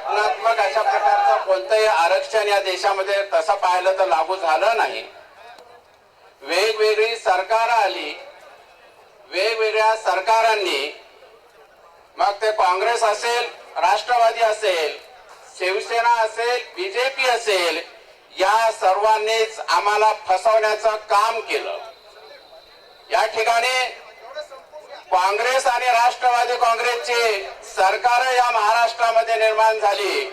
तुलनात्मक अशा प्रकारचं कोणतंही आरक्षण या देशामध्ये तसं पाहिलं तर लागू झालं नाही। वेगवेगळी सरकार आली, वेगवेगळ्या सरकारांनी, मग ते काँग्रेस असेल, राष्ट्रवादी असेल, शिवसेना असेल, बीजेपी असेल, या सर्वांनीच आम्हाला फसवण्याचं काम केलं। या ठिकाणी काँग्रेस आणि राष्ट्रवादी काँग्रेसची सरकार या महाराष्ट्रामध्ये निर्माण झाली।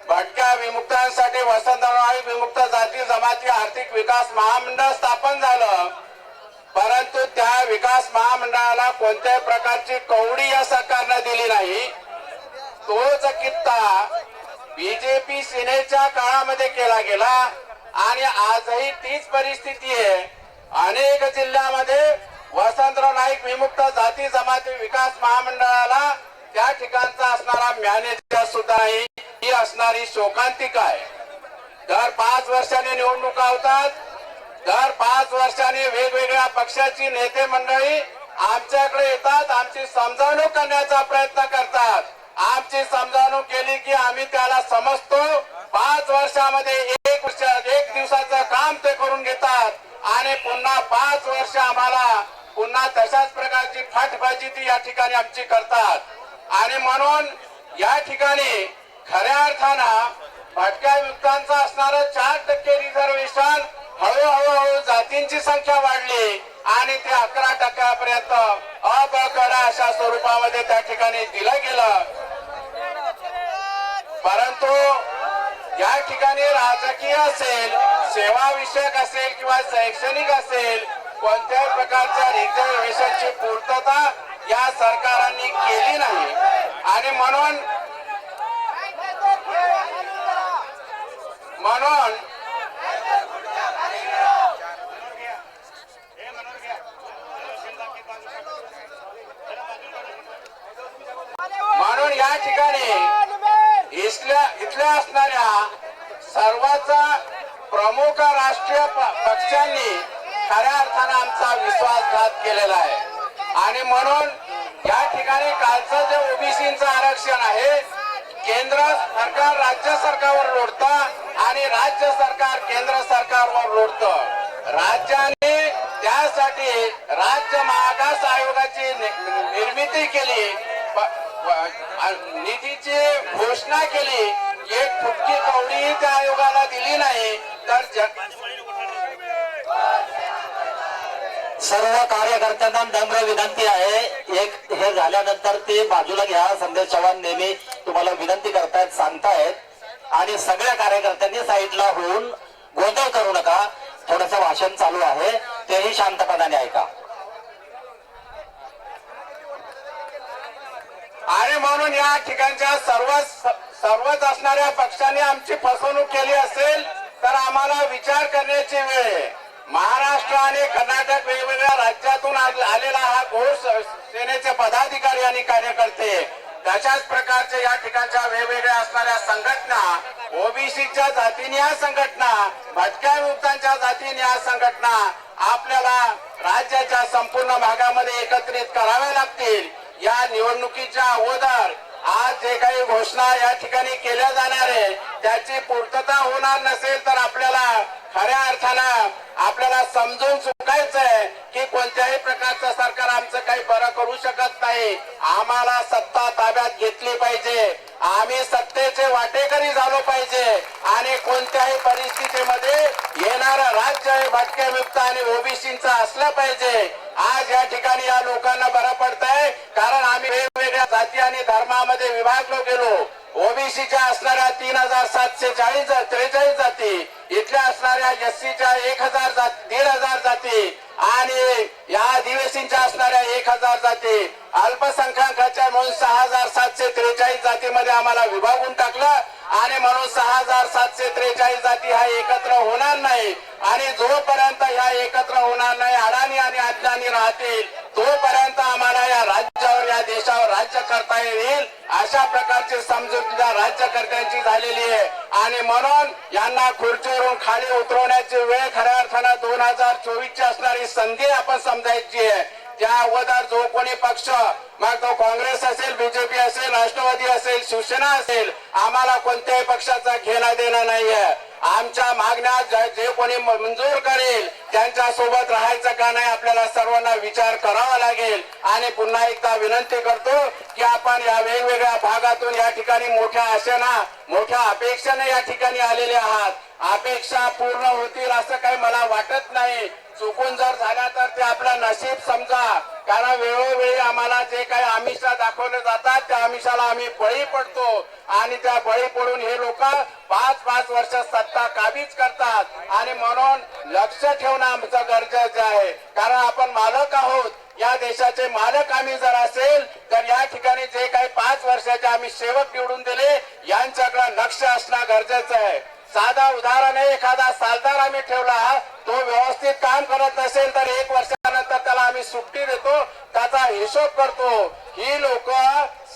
भटक्या विमुक्तांसाठी वसंतराव विमुक्त जाती जमाती आर्थिक विकास महामंडळ स्थापन झालं, परंतु त्या विकास महामंडळाला कोणत्याही प्रकारची कवडी या सरकारने दिली नाही। तोच कित्ता बीजेपी सेनेच्या काळामध्ये केला गेला आणि आजही तीच परिस्थिती आहे। अनेक जिल्ह्यामध्ये वसंतराव नाईक विमुक्त जाती जमाती विकास महामंडळाला त्या ठिकाणचा असणारा मॅनेजर सुद्धा नाही, ही असणारी शोकांतिका आहे। दर 5 वर्षांनी निवडणुका होतात, दर 5 वर्षांनी वेगवेगळ्या पक्षाची नेते मंडळी आमच्याकडे येतात, आमची समजावणूक करण्याचा प्रयत्न करतात। आमची समजावणूक केली की आम्ही त्याला समजतो, 5 वर्षामध्ये एक दिवसाचं काम ते करून घेतात आणि पुन्हा 5 वर्ष आम्हाला पुन्हा तशाच प्रकारची फाटबाजी ती या ठिकाणी आमची करतात। आणि म्हणून या ठिकाणी खऱ्या अर्थानं भटक्या विमुक्तांचा असणारं 4% रिझर्वेशन हळूहळू जातींची संख्या वाढली आणि ते 11% अबकड अशा स्वरूपामध्ये त्या ठिकाणी दिलं गेलं। परंतु या ठिकाणी राजकीय असेल, सेवा विषयक असेल किंवा शैक्षणिक असेल, कोणत्याही प्रकारच्या रिझर्वेशनची पूर्तता या सरकारांनी केली नाही। आणि म्हणून या ठिकाणी इथल्या असणाऱ्या सर्वच प्रमुख राष्ट्रीय पक्षांनी खऱ्या अर्थानं आमचा विश्वासघात केलेला आहे। आणि म्हणून या ठिकाणी कालचं जे ओबीसीचं आरक्षण आहे, केंद्र सरकार राज्य सरकारवर लोटतं आणि राज्य सरकार केंद्र सरकारवर लोटतं। राज्याने त्यासाठी राज्य मागास आयोगाची निर्मिती केली, निधीची घोषणा केली, एक फुटकी कवडीही त्या आयोगाला दिली नाही। तर सर्व कार्यकर्त्यांना नम्र विनंती आहे, एक हे झाल्यानंतर ते बाजूला घ्या। संदेश चव्हाण नेहमी तुम्हाला विनंती करतायत, सांगतायत, आणि सगळ्या कार्यकर्त्यांनी साईडला होऊन गोंधळ करू नका। थोडंसं भाषण चालू आहे, तेही शांतपणाने ऐका। आणि म्हणून या ठिकाणच्या सर्वच असणाऱ्या पक्षांनी आमची फसवणूक केली असेल तर आम्हाला विचार करण्याची वेळ आहे। महाराष्ट्र आणि कर्नाटक वेगवेगळ्या राज्यातून आलेला हा घोष सेनेचे पदाधिकारी आणि कार्यकर्ते, तशाच प्रकारचे या ठिकाणच्या वेगवेगळ्या असणाऱ्या संघटना, ओबीसीच्या जातीने या संघटना, भटक्या विमुक्तांच्या जातीने या संघटना आपल्याला राज्याच्या संपूर्ण भागामध्ये एकत्रित कराव्या लागतील। या निवडणुकीच्या अगोदर आज जे काही घोषणा या ठिकाणी केल्या जाणार आहे त्याची पूर्तता होणार नसेल तर आपल्याला खऱ्या अर्थानं आपल्याला समजून चुकायचंय की कोणत्याही प्रकारचं सरकार आमचं काही बरं करू शकत नाही। आम्हाला सत्ता ताब्यात घेतली पाहिजे, आम्ही सत्तेचे वाटेकरी झालो पाहिजे आणि कोणत्याही परिस्थितीमध्ये येणारं राज्य हे भटक्या विमुक्त आणि ओबीसीचं असलं पाहिजे। आज या ठिकाणी या लोकांना बरं पडतंय कारण आम्ही वेगवेगळ्या जाती आणि धर्मामध्ये विभागलो गेलो। ओबीसीच्या असणाऱ्या 3743 जाती, इथल्या असणाऱ्या एससीच्या 1,500 जाती आणि या आदिवासींच्या असणाऱ्या 1,000 जाती, अल्पसंख्याकाच्या म्हणून 6,743 जातीमध्ये आम्हाला विभागून टाकलं आणि म्हणून 6,743 जाती ह्या एकत्र होणार नाही। आणि जोपर्यंत ह्या एकत्र होणार नाही, अडाणी आणि अज्ञानी राहतील, तोपर्यंत आम्हाला या राज्यावर या देशावर राज्य करता येईल अशा प्रकारची समजूत राज्यकर्त्यांची झालेली आहे। आणि म्हणून यांना खुर्चीवरून खाली उतरवण्याची वेळ खऱ्या अर्थानं 2024 ची असणारी संधी आपण समजायची आहे। त्या अगोदर जो कोणी पक्ष, मग तो काँग्रेस असेल, बीजेपी असेल, राष्ट्रवादी असेल, शिवसेना असेल, आम्हाला कोणत्याही पक्षाचा घेणं देणं नाहीये. आमच्या मागण्या जे कोणी मंजूर करेल त्यांच्या सोबत राहायचं का नाही आपल्याला सर्वांना विचार करावा लागेल. आणि पुन्हा एकदा विनंती करतो की आपण या वेगवेगळ्या भागातून या ठिकाणी मोठ्या आशेनं, मोठ्या अपेक्षेने या ठिकाणी आलेले आहात. अपेक्षा पूर्ण होतील असं काही मला वाटत नाही. चुकून जर झाल्या तर ते आपलं नशीब समजा, कारण वेळोवेळी आम्हाला जे काही आमिषा दाखवले जातात त्या आमिषाला आम्ही बळी पडतो आणि त्या बळी पडून हे लोक 5-5 वर्ष सत्ता काबीज करतात. आणि म्हणून लक्ष ठेवणं आमचं गरजेचं आहे, कारण आपण मालक आहोत. या देशाचे मालक आम्ही जर असेल तर या ठिकाणी जे काही 5 वर्षाचे आम्ही सेवक निवडून दिले यांच्याकडे लक्ष असणं गरजेचं आहे. साधा उदाहरण आहे, एखादा सालदार आम्ही ठेवला, तो व्यवस्थित काम करत नसेल तर 1 वर्षानंतर त्याला आम्ही सुट्टी देतो, त्याचा हिशोब करतो. ही लोक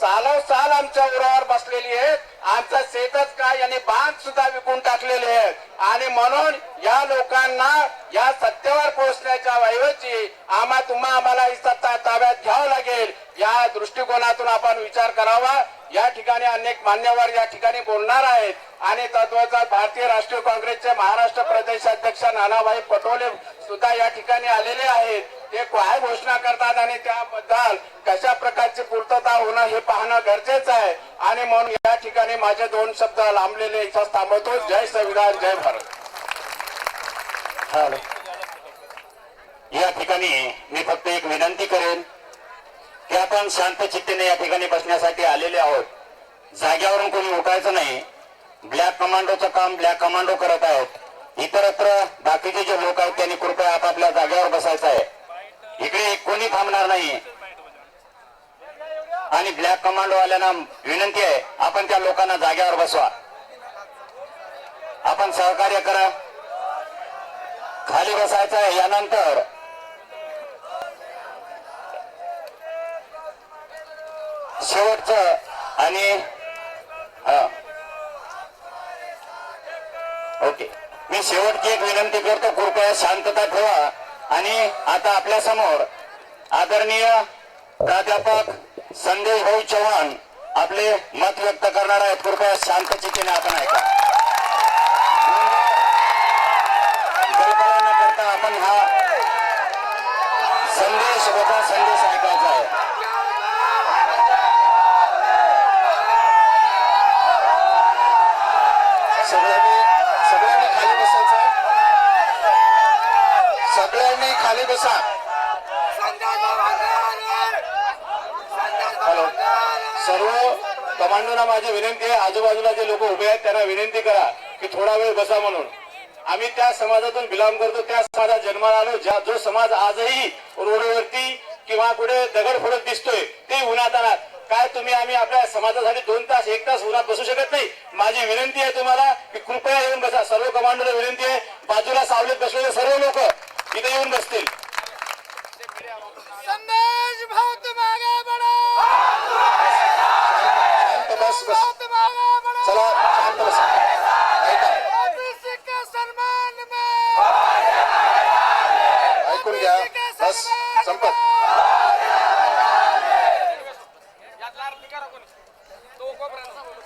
सालोसाल आमच्या उरावर बसलेली आहेत. आमचं शेतच काय यांनी बांध सुद्धा विकून टाकलेले आहेत. आणि म्हणून या लोकांना या सत्तेवर पोहोचण्याच्या ऐवजी आम्हाला ही सत्ता ताब्यात घ्यावं लागेल. या दृष्टिकोनातून आपण विचार करावा. या ठिकाणी अनेक मान्यवर या ठिकाणी बोलणार आहेत आणि तत्वाचा भारतीय राष्ट्रीय काँग्रेसचे महाराष्ट्र प्रदेश अध्यक्ष नानाभाई पटोले सुद्धा या ठिकाणी आलेले आहेत. ते काय घोषणा करतात आणि त्याबद्दल कशा प्रकारची पूर्तता होणं हे पाहणं गरजेचं आहे. आणि म्हणून या ठिकाणी माझे 2 शब्द लांबलेले इथं थांबवतो. जय संविधान, जय भारत. या ठिकाणी मी फक्त एक विनंती करेन की आपण शांत चित्तेने या ठिकाणी बसण्यासाठी आलेले आहोत. जाग्यावरून कोणी उठायचं नाही. ब्लॅक कमांडोचं काम ब्लॅक कमांडो करत आहेत. इतरत्र बाकीचे जे लोक आहेत त्यांनी कृपया आपापल्या जागेवर बसायचं आहे. इकडे कोणी थांबणार नाही. आणि ब्लॅक कमांडो वाल्यांना विनंती आहे, आपण त्या लोकांना जागेवर बसवा. आपण सहकार्य करा. खाली बसायचं आहे. यानंतर शेवटचं आणि ओके, मी शेवटची एक विनंती करतो, कृपया शांतता ठेवा. आणि आता आपल्या समोर आदरणीय प्राध्यापक संदेश भाऊ चव्हाण आपले मत व्यक्त करणार आहेत. कृपया शांत चित्तेने आपण ऐका. कल्पना न करता आपण हा संदेश ऐकायचा आहे. सगळ्यांनी खाली बसायचं. सगळ्यांनी खाली बसा. हॅलो, सर्व कमांडोना माझी विनंती आहे, आजूबाजूला जे लोक उभे आहेत त्यांना विनंती करा की थोडा वेळ बसा म्हणून. आम्ही त्या समाजातून बिलॉंग करतो, त्या समाजात जन्माला आलो. जो समाज आजही रोडवरती किंवा कुठे दगड फोडत दिसतोय ते उन्हातानात. काय तुम्ही आम्ही आपल्या समाजासाठी 2 तास 1 तास उन्हात बसू शकत नाही? माझी विनंती आहे तुम्हाला की कृपया येऊन बसा. सर्व कमांडोला विनंती आहे, बाजूला सावलीत बसलेले सर्व लोक इथे येऊन बसतील. संदेश भाऊ तुम आगे बढ़ो. शांत बस. चला शांत बसा. ओबीसी के सम्मान में ऐकून घ्या. बस संपत.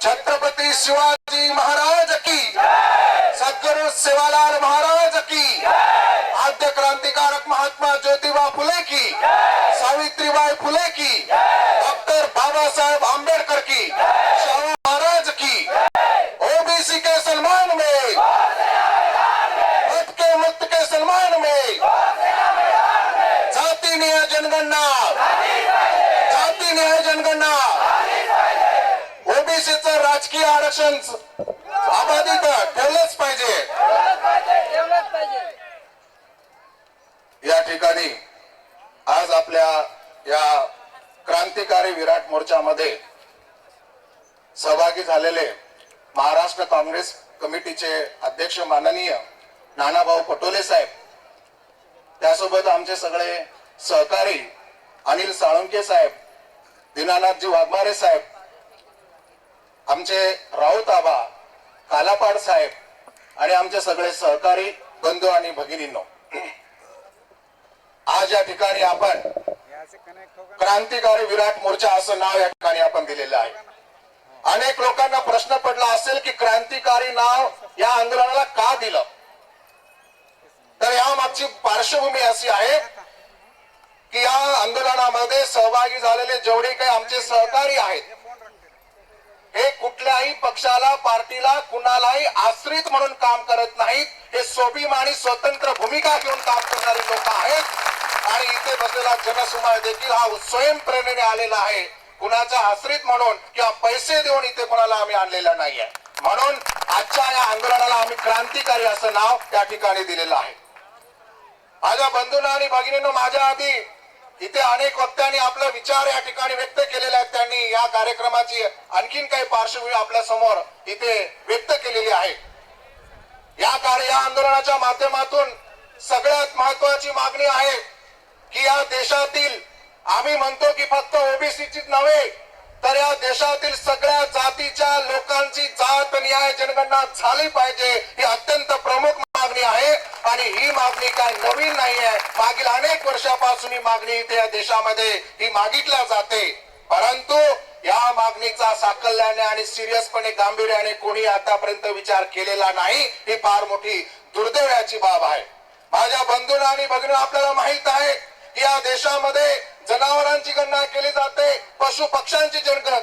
छत्रपती शिवाजी महाराज की, सद्गुरु सेवालाल महाराज की, आद्य क्रांतिकारक महात्मा ज्योतिबा फुले की, सावित्रीबाई फुले की, डॉक्टर बाबासाहेब आंबेडकर की, शाहू महाराज की. ओबीसी के सम्मान में, भटके मुक्त के सम्मान में, जाति न्याय जनगणना, जाति न्याय जनगणना, ओबीसीचं राजकीय आरक्षण अबाधित ठेवलंच पाहिजे. या ठिकाणी आज आपल्या या क्रांतिकारी विराट मोर्चामध्ये सहभागी झालेले महाराष्ट्र काँग्रेस कमिटीचे अध्यक्ष माननीय नानाभाऊ पटोले साहेब, त्यासोबत आमचे सगळे सहकारी अनिल साळुंके साहेब, दीनानाथजी वाघमारे साहेब, आमचे राऊत आबा, कालापाड साहेब आणि आमचे सगळे सहकारी बंधू आणि भगिनींनो, आज या ठिकाणी आपण क्रांतिकारी विराट मोर्चा असं नाव या ठिकाणी आपण दिलेलं आहे. अनेक लोकांना प्रश्न पडला असेल की क्रांतिकारी नाव या आंदोलनाला का दिलं. तर यामागची पार्श्वभूमी अशी आहे की या आंदोलनामध्ये सहभागी झालेले जेवढे काही आमचे सहकारी आहेत हे कुठल्याही पक्षाला पार्टीला कुणालाही आश्रित म्हणून काम करत नाहीत. हे स्वाभिमानी स्वतंत्र भूमिका घेऊन काम करणारे लोक आहेत आणि इथे बसलेला जनसमुदाय देखील हा स्वयंप्रेरणेने आलेला आहे. कुणाचा आश्रित म्हणून किंवा पैसे देऊन इथे कोणाला आम्ही आणलेला नाहीये. म्हणून आजच्या या आंदोलनाला आम्ही क्रांतिकारी असं नाव त्या ठिकाणी दिलेलं आहे. माझ्या बंधूंना आणि भगिनींनो, माझ्या आधी इथे अनेक वक्त्यांनी आपले विचार या ठिकाणी व्यक्त केलेले आहेत. त्यांनी या कार्यक्रमाची आणखीन काही पार्श्वभूमी आपल्या समोर इथे व्यक्त केलेली आहे. या आंदोलनाच्या माध्यमातून सगळ्यात महत्वाची मागणी आहे की या देशातील, आम्ही म्हणतो की फक्त ओबीसीचीच नव्हे तर या देशातील सगळ्या जातीच्या लोकांची जात न्याय जनगणना झाली पाहिजे. ही अत्यंत प्रमुख मागणी आहे आणि ही मागणी काय नवीन नाही आहे. मागील अनेक वर्षापासून ही मागणी इथे या देशामध्ये ही मागितल्या जाते. परंतु या मागणीचा साकल्याने आणि सिरियसपणे गांभीर्याने कोणी आतापर्यंत विचार केलेला नाही. ही फार मोठी दुर्दैवाची बाब आहे. माझ्या बंधूंना आणि भगिनींनो, आपल्याला माहित आहे की या देशामध्ये जनावरांची गणना केली जाते, पशु पक्ष्यांची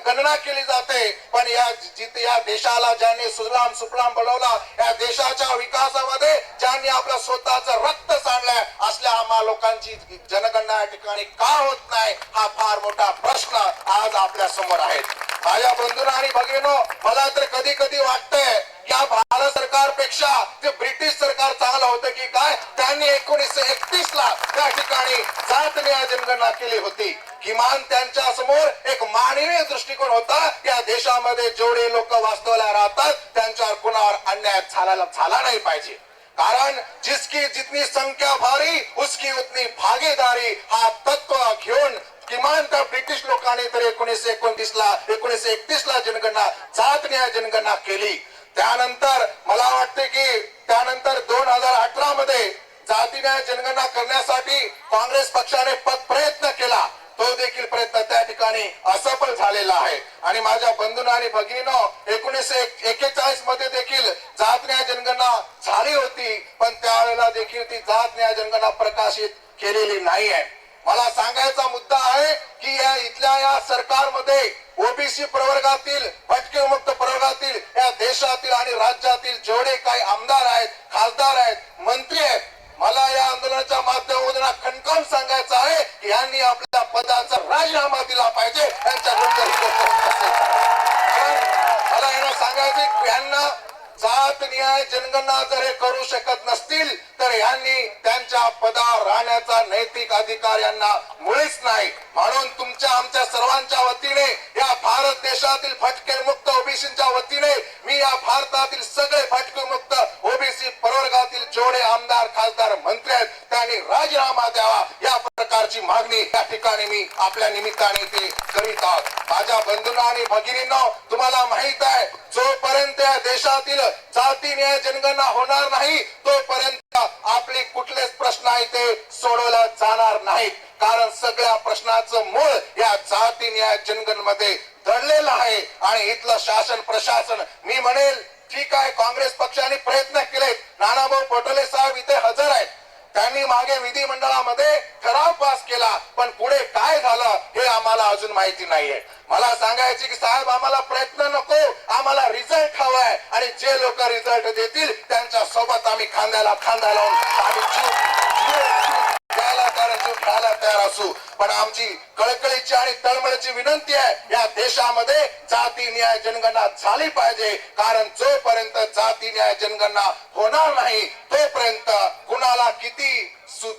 गणना केली जाते. पण या देशाला ज्यांनी सुजलाम सुफलाम बनवला, या देशाच्या विकासामध्ये ज्यांनी आपलं स्वतःचं रक्त सांडलंय, असल्या आम्हा लोकांची जनगणना या ठिकाणी का होत नाही, हा फार मोठा प्रश्न आज आपल्या समोर आहे. माझ्या बंधूंना आणि भगिनींनो, मला तर कधी कधी वाटतंय या भारत सरकारपेक्षा जे ब्रिटिश सरकार चांगलं होतं की काय. त्यांनी 1931 ला त्या ठिकाणी जात न्याय जनगणना केली होती. किमान त्यांच्या समोर एक मानवीय दृष्टिकोन होता. या देशामध्ये जेवढे लोक वास्तव्याला राहतात त्यांच्यावर कुणावर अन्याय झाला नाही पाहिजे. कारण जिसकी जितनी संख्या भारी उसकी उतनी भागीदारी हा तत्व घेऊन किमान त्या ब्रिटिश लोकांनी तर 1931 ला जनगणना जात न्याय जनगणना केली. त्यानंतर मला वाटते की त्यानंतर 2018 मध्ये जाती न्याय जनगणना करण्यासाठी काँग्रेस पक्षाने प्रयत्न केला. तो देखील प्रयत्न त्या ठिकाणी असफल झालेला आहे. आणि माझ्या बंधूंना आणि भगिनींनो, 1941 मध्ये देखील जात न्याय जनगणना झाली होती, पण त्यावेळेला देखील ती जात न्याय जनगणना प्रकाशित केलेली नाही आहे. मला सांगायचा मुद्दा आहे की या सरकारमध्ये ओबीसी प्रवर्गातील, भटकेमुक्त प्रवर्गातील, या देशातील आणि राज्यातील जेवढे काही आमदार आहेत, खासदार आहेत, मंत्री आहेत, मला या आंदोलनाच्या माध्यमातून खणकावून सांगायचं आहे की यांनी आपल्या पदाचा राजीनामा दिला पाहिजे. यांच्याकडून ही गोष्ट असेल, मला यांना सांगायचं यांना जात न्याय जनगणना जर हे करू शकत नसतील तर यांनी त्यांच्या पदावर राहण्याचा नैतिक अधिकार यांना मुळीच नाही. म्हणून तुमच्या आमच्या सर्वांच्या वतीने, या भारत देशातील भटकेमुक्त ओबीसीच्या वतीने मी या भारतातील सगळे भटकेमुक्त ओबीसी प्रवर्गातील जेवढे आमदार, खासदार, मंत्री आहेत त्यांनी राजीनामा द्यावा, या प्रकारची मागणी या ठिकाणी मी आपल्या निमित्ताने ते करीत आहोत. माझ्या बंधूंना आणि भगिनींनो, तुम्हाला माहित आहे जोपर्यंत या देशातील जाती न्याय जनगणना होणार नाही तोपर्यंत आपले कुठलेच प्रश्न आहे ते सोडवले जाणार नाहीत. कारण सगळ्या प्रश्नाचं मूळ या जाती न्याय जनगणनेमध्ये दडलेलं आहे. आणि इथलं शासन प्रशासन, मी म्हणेल ठीक आहे, काँग्रेस पक्षाने प्रयत्न केले, नानाभाऊ पटोले साहेब इथे हजर आहेत, त्यांनी मागे विधिमंडळामध्ये ठराव पास केला, पण पुढे काय झालं हे आम्हाला अजून माहिती नाहीये. मला सांगायचे की साहेब, आम्हाला प्रयत्न नको, आम्हाला रिझल्ट हवाय आणि जे लोक रिझल्ट देतील त्यांच्या सोबत आम्ही खांद्याला खांदा लावून द्यायला तयार असू. पण आमची कळकळीची आणि तळमळीची विनंती आहे, या देशामध्ये जाती न्याय जनगणना झाली पाहिजे. कारण जोपर्यंत जाती न्याय जनगणना होणार नाही तोपर्यंत कुणाला किती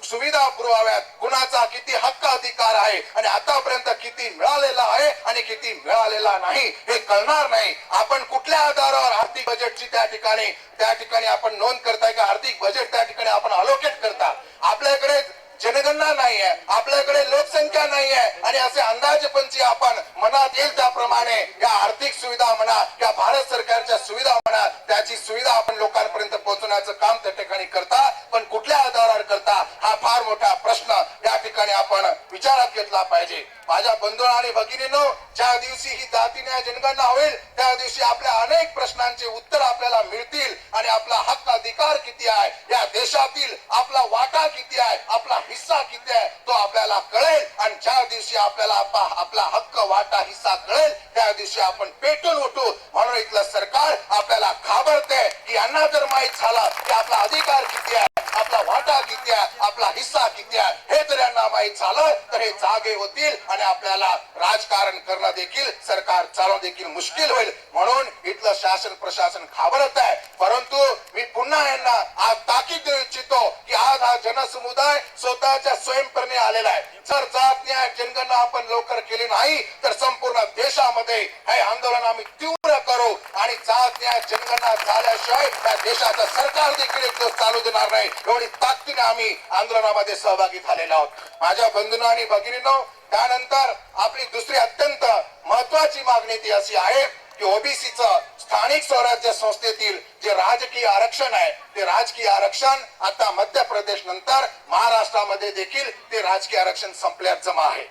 सुविधा पुरवाव्यात, कुणाचा किती हक्क अधिकार आहे आणि आतापर्यंत किती मिळालेला आहे आणि किती मिळालेला नाही हे कळणार नाही. आपण कुठल्या आधारावर आर्थिक बजेटची त्या ठिकाणी आपण नोंद करताय का आर्थिक बजेट त्या ठिकाणी आपण अलोकेट करता. आपल्याकडे जनगणना नाही आहे, आपल्याकडे लोकसंख्या नाही आहे आणि असे अंदाजपंची आपण मनात येईल त्याप्रमाणे या आर्थिक सुविधा म्हणा, या भारत सरकारच्या सुविधा म्हणा, त्याची सुविधा आपण लोकांपर्यंत पोहोचवण्याचं काम त्या ठिकाणी करता. पण कुठल्या आधारावर करता हा फार मोठा प्रश्न या ठिकाणी आपण विचारात घेतला पाहिजे. माझ्या बंधू आणि भगिनींनो, ज्या दिवशी ही जाती न्याय जनगणना होईल त्या दिवशी आपल्या अनेक प्रश्नांचे उत्तर आपल्याला मिळतील आणि आपला हक्क अधिकार किती आहे, या देशातील आपला वाटा किती आहे, आपला हिस्सा किती आहे तो आपल्याला कळेल. आणि ज्या दिवशी आपल्याला आपला हक्क वाटा हिस्सा कळेल त्या दिवशी आपण पेटून उठू. म्हणून इथलं सरकार आपल्याला घाबरते की यांना जर माहित झालं की आपला अधिकार किती आहे, आपला वाटा किती आहे, आपला हिस्सा किती आहे, हे जर यांना माहित झालं तर हे जागे होतील आणि आपल्याला राजकारण करणं देखील, सरकार चालवणं देखील मुश्किल होईल. म्हणून इथलं शासन प्रशासन घाबरत आहे. परंतु मी पुन्हा यांना आज ताकीद देऊ इच्छितो की आज हा जनसमुदाय स्वतःच्या स्वयंप्रेरणे आलेला आहे. जर जात न्याय जनगणना आपण लवकर केली नाही तर संपूर्ण देशामध्ये हे आंदोलन आम्ही तीव्र करू आणि जात न्याय जनगणना झाल्याशिवाय त्या देशाचं सरकार देखील एक दिवस चालू देणार नाही, एवढी ताकदीने आम्ही आंदोलनामध्ये सहभागी झालेलो आहोत. माझ्या बंधूंनो आणि भगिनींनो, त्यानंतर आपली दुसरी अत्यंत महत्वाची मागणी ती अशी आहे की ओबीसीचं स्थानिक स्वराज्य संस्थेतील जे राजकीय आरक्षण आहे ते राजकीय आरक्षण आता मध्य प्रदेश नंतर महाराष्ट्रामध्ये देखील ते राजकीय आरक्षण संपल्यात जमा आहे.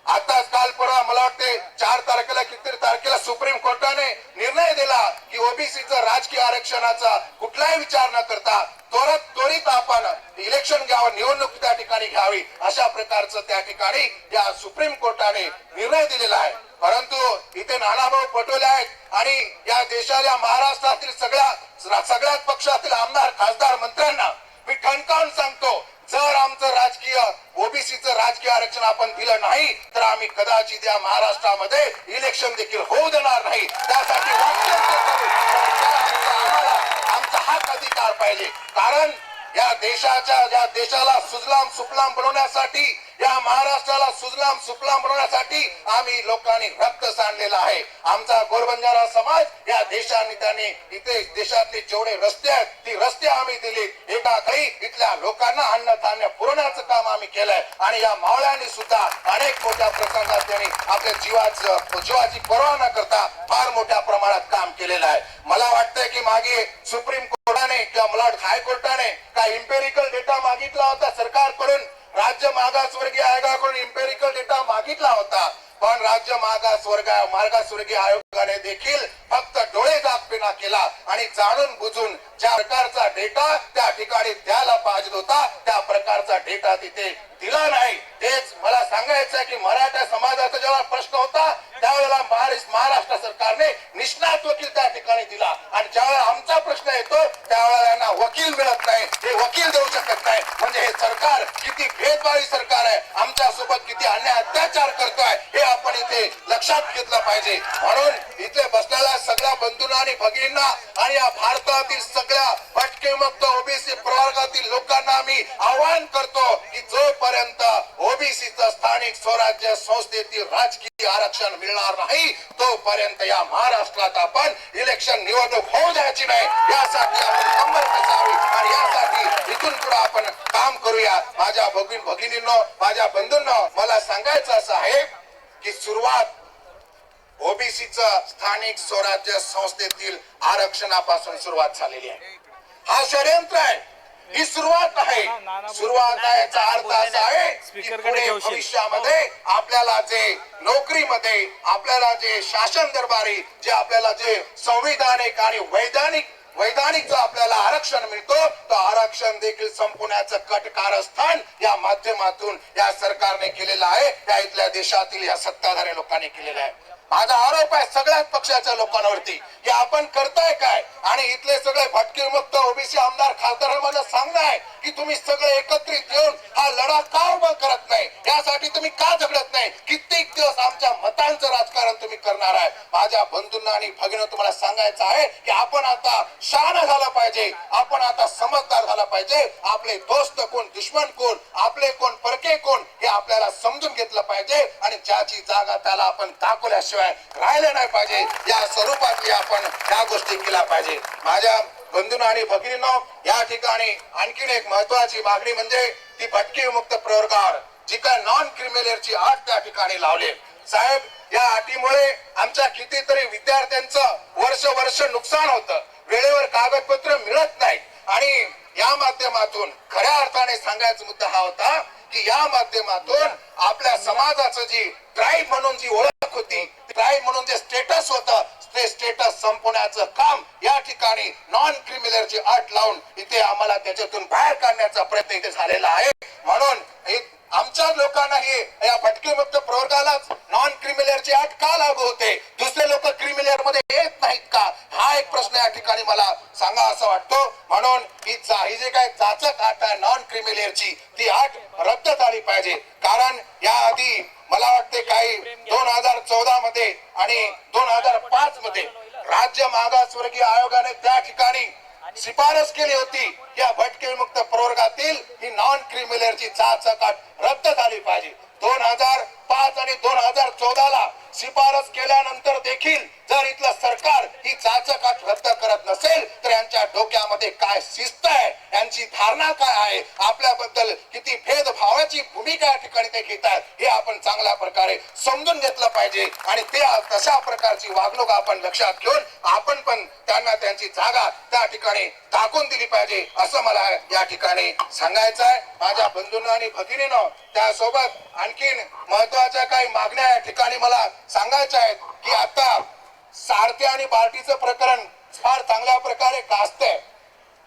आता काल परवा मला वाटते 4 तारखेला किती तारखेला सुप्रीम कोर्टाने निर्णय दिला की ओबीसीचं राजकीय आरक्षणाचा कुठलाही विचार न करता त्वरित आपण इलेक्शन घ्यावं, निवडणूक त्या ठिकाणी घ्यावी, अशा प्रकारचं त्या ठिकाणी या सुप्रीम कोर्टाने निर्णय दिलेला आहे. परंतु इथे नानाभाऊ पटोले आहेत आणि या देशाला महाराष्ट्रातील सगळ्याच पक्षातील आमदार खासदार मंत्र्यांना मी ठणकावून सांगतो, जर आमचं राजकीय ओबीसीचं राजकीय आरक्षण आपण दिलं नाही तर आम्ही कदाचित या महाराष्ट्रामध्ये इलेक्शन देखील होऊ देणार नाही. त्यासाठी आमचा हाच अधिकार पाहिजे. कारण या देशाला सुजलाम सुफलाम बनवण्यासाठी, या महाराष्ट्राला सुजलाम सुफलाम बनवण्यासाठी आम्ही लोकांनी रक्त सांडलेला आहे. आमचा गोरबंजारा समाज या देशाने त्याने इथे देशातले जेवढे रस्ते आहेत ती रस्ते आम्ही दिली. एका काही इथल्या लोकांना अन्न धान्य पुरवण्याचं काम आम्ही केलंय आणि या मावळ्यांनी सुद्धा अनेक मोठ्या प्रसंगात त्यांनी आपल्या जीवाची पर्वा न करता फार मोठ्या प्रमाणात काम केलेलं आहे. मला वाटतंय की मागे सुप्रीम कोर्टाने किंवा मला हायकोर्टाने काय इम्पेरिकल डेटा मागितला होता सरकारकडून, राज्य मागासवर्गीय आयोगाकडून इम्पेरिकल डेटा मागितला होता. पण राज्य मागासवर्गीय आयोगाने देखील फक्त डोळे दाखविना केला आणि जाणून बुजून ज्या प्रकारचा डेटा त्या ठिकाणी द्यायला पाहिजे होता त्या प्रकारचा डेटा तिथे दिला नाही. तेच मला सांगायचं आहे की मराठा समाजाचा जेव्हा प्रश्न होता त्यावेळेला महाराष्ट्र सरकारने निष्णात वकील त्या ठिकाणी दिला आणि ज्यावेळेला आमचा प्रश्न येतो त्यावेळेला यांना वकील मिळत नाही, हे वकील देऊ शकत नाही. म्हणजे हे सरकार किती भेदभावी सरकार आहे, आमच्या सोबत किती अन्याय अत्याचार करतोय हे आपण इथे लक्षात घेतलं पाहिजे. म्हणून इथे बसलेल्या सगळ्या बंधूंना आणि भगिनींना आणि या भारतातील सगळ्या भटकेमुक्त ओबीसी प्रवर्गातील लोकांना मी आवाहन करतो की जोपर्यंत ओबीसीचं स्थानिक स्वराज्य संस्थेतील राजकीय आरक्षण मिळणार नाही तोपर्यंत या महाराष्ट्रात आपण इलेक्शन निवडणूक होऊ द्यायची नाही. यासाठी आपण कंबर कसावी आणि यासाठी इथून पुढे आपण काम करूया. माझ्या भगिनींनो, माझ्या बंधूंनो, मला सांगायचं असं आहे की सुरुवात ओबीसीचं स्थानिक स्वराज्य संस्थेतील आरक्षणापासून सुरुवात झालेली आहे. हा षडयंत्र आहे, ही सुरुवात आहे. सुरुवात आहे याचा अर्थ असा आहे की पुढे भविष्यामध्ये आपल्याला जे नोकरीमध्ये आपल्याला जे शासन दरबारी जे आपल्याला जे संविधानिक आणि वैधानिक जो आपल्याला आरक्षण मिळतो तो आरक्षण देखील संपवण्याचं कटकारस्थान या माध्यमातून या सरकारने केलेलं आहे, या इथल्या देशातील या सत्ताधारी लोकांनी केलेलं आहे. माझा आरोप आहे सगळ्याच पक्षाच्या लोकांवरती की आपण करताय काय आणि इथले सगळे भटकेमुक्त ओबीसी आमदार खासदारांना सांगणं आहे की तुम्ही सगळे एकत्रित येऊन हा लढा का उभा करत नाही, यासाठी तुम्ही का झगडत नाही, कित्येक दिवस आमच्या मतांचं राजकारण तुम्ही करणार आहे. माझ्या बंधूंना आणि भगिनींना तुम्हाला सांगायचं आहे की आपण आता शहाणा झाला पाहिजे, आपण आता समजदार झाला पाहिजे. आपले दोस्त कोण, दुश्मन कोण, आपले कोण, परके कोण हे आपल्याला समजून घेतलं पाहिजे आणि ज्याची जागा त्याला आपण दाखवल्याशिवाय राहिले नाही पाहिजे. या स्वरूपातली आपण त्या गोष्टी केल्या पाहिजे. माझ्या बंधूंना आणि भगिनींनो, या ठिकाणी आणखीन एक महत्वाची मागणी म्हणजे ती भटकेमुक्त प्रवर्गावर जी काय नॉन क्रिमिनलची अट त्या ठिकाणी लावली. साहेब, या अटीमुळे आमच्या कितीतरी विद्यार्थ्यांचं वर्ष नुकसान होतं, वेळेवर कागदपत्र मिळत नाही आणि या माध्यमातून खऱ्या अर्थाने सांगायचा मुद्दा हा होता की या माध्यमातून आपल्या समाजाचं जी ट्राईब म्हणून जी ओळख होती, ट्राईब म्हणून जे स्टेटस होतं, ते स्टेटस संपवण्याचं काम या ठिकाणी नॉन क्रिमिनलची अट लावून इथे आम्हाला त्याच्यातून बाहेर काढण्याचा प्रयत्न इथे झालेला आहे. म्हणून आमच्या लोकांनाही या भटकेमुक्त प्रवर्गालाच नॉन क्रिमिनलची अट का लागू होते, दुसरे लोक क्रिमिनल मध्ये येत नाहीत का, हा एक प्रश्न या ठिकाणी मला सांगा असं वाटतो. म्हणून ही जे काही जाचक अट आहे नॉन क्रिमिनलची, ती अट रद्द झाली पाहिजे. कारण याआधी मला वाटते काही 2014 मध्ये आणि 2005 मध्ये राज्य मागासवर्गीय आयोगाने त्या ठिकाणी शिफारस केली होती, या भटकेमुक्त प्रवर्गातील ही नॉन क्रिमिनलची जाचक अट रद्द झाली पाहिजे. 2005 आणि 2014 ला शिफारस केल्यानंतर देखील जर इथलं सरकार ही जाचक अट रद्द करत नसेल तर यांच्या डोक्यामध्ये काय शिस्त आहे, यांची धारणा काय आहे, आपल्याबद्दल किती भेदभावाची भूमिका या ठिकाणी ते घेत आहेत, हे आपण चांगल्या प्रकारे समजून घेतलं पाहिजे. आणि ते तशा प्रकारची वागणूक आपण लक्षात घेऊन आपण पण त्यांना त्यांची जागा त्या ठिकाणी दाखवून दिली पाहिजे, असं मला या ठिकाणी सांगायचं आहे. माझ्या बंधूंना आणि भगिनीनं त्यासोबत आणखीन महत्वाच्या काही मागण्या या ठिकाणी मला सांगायच्या आहेत. की आता सारथी आणि बार्टीचं प्रकरण फार चांगल्या प्रकारे गाजतंय.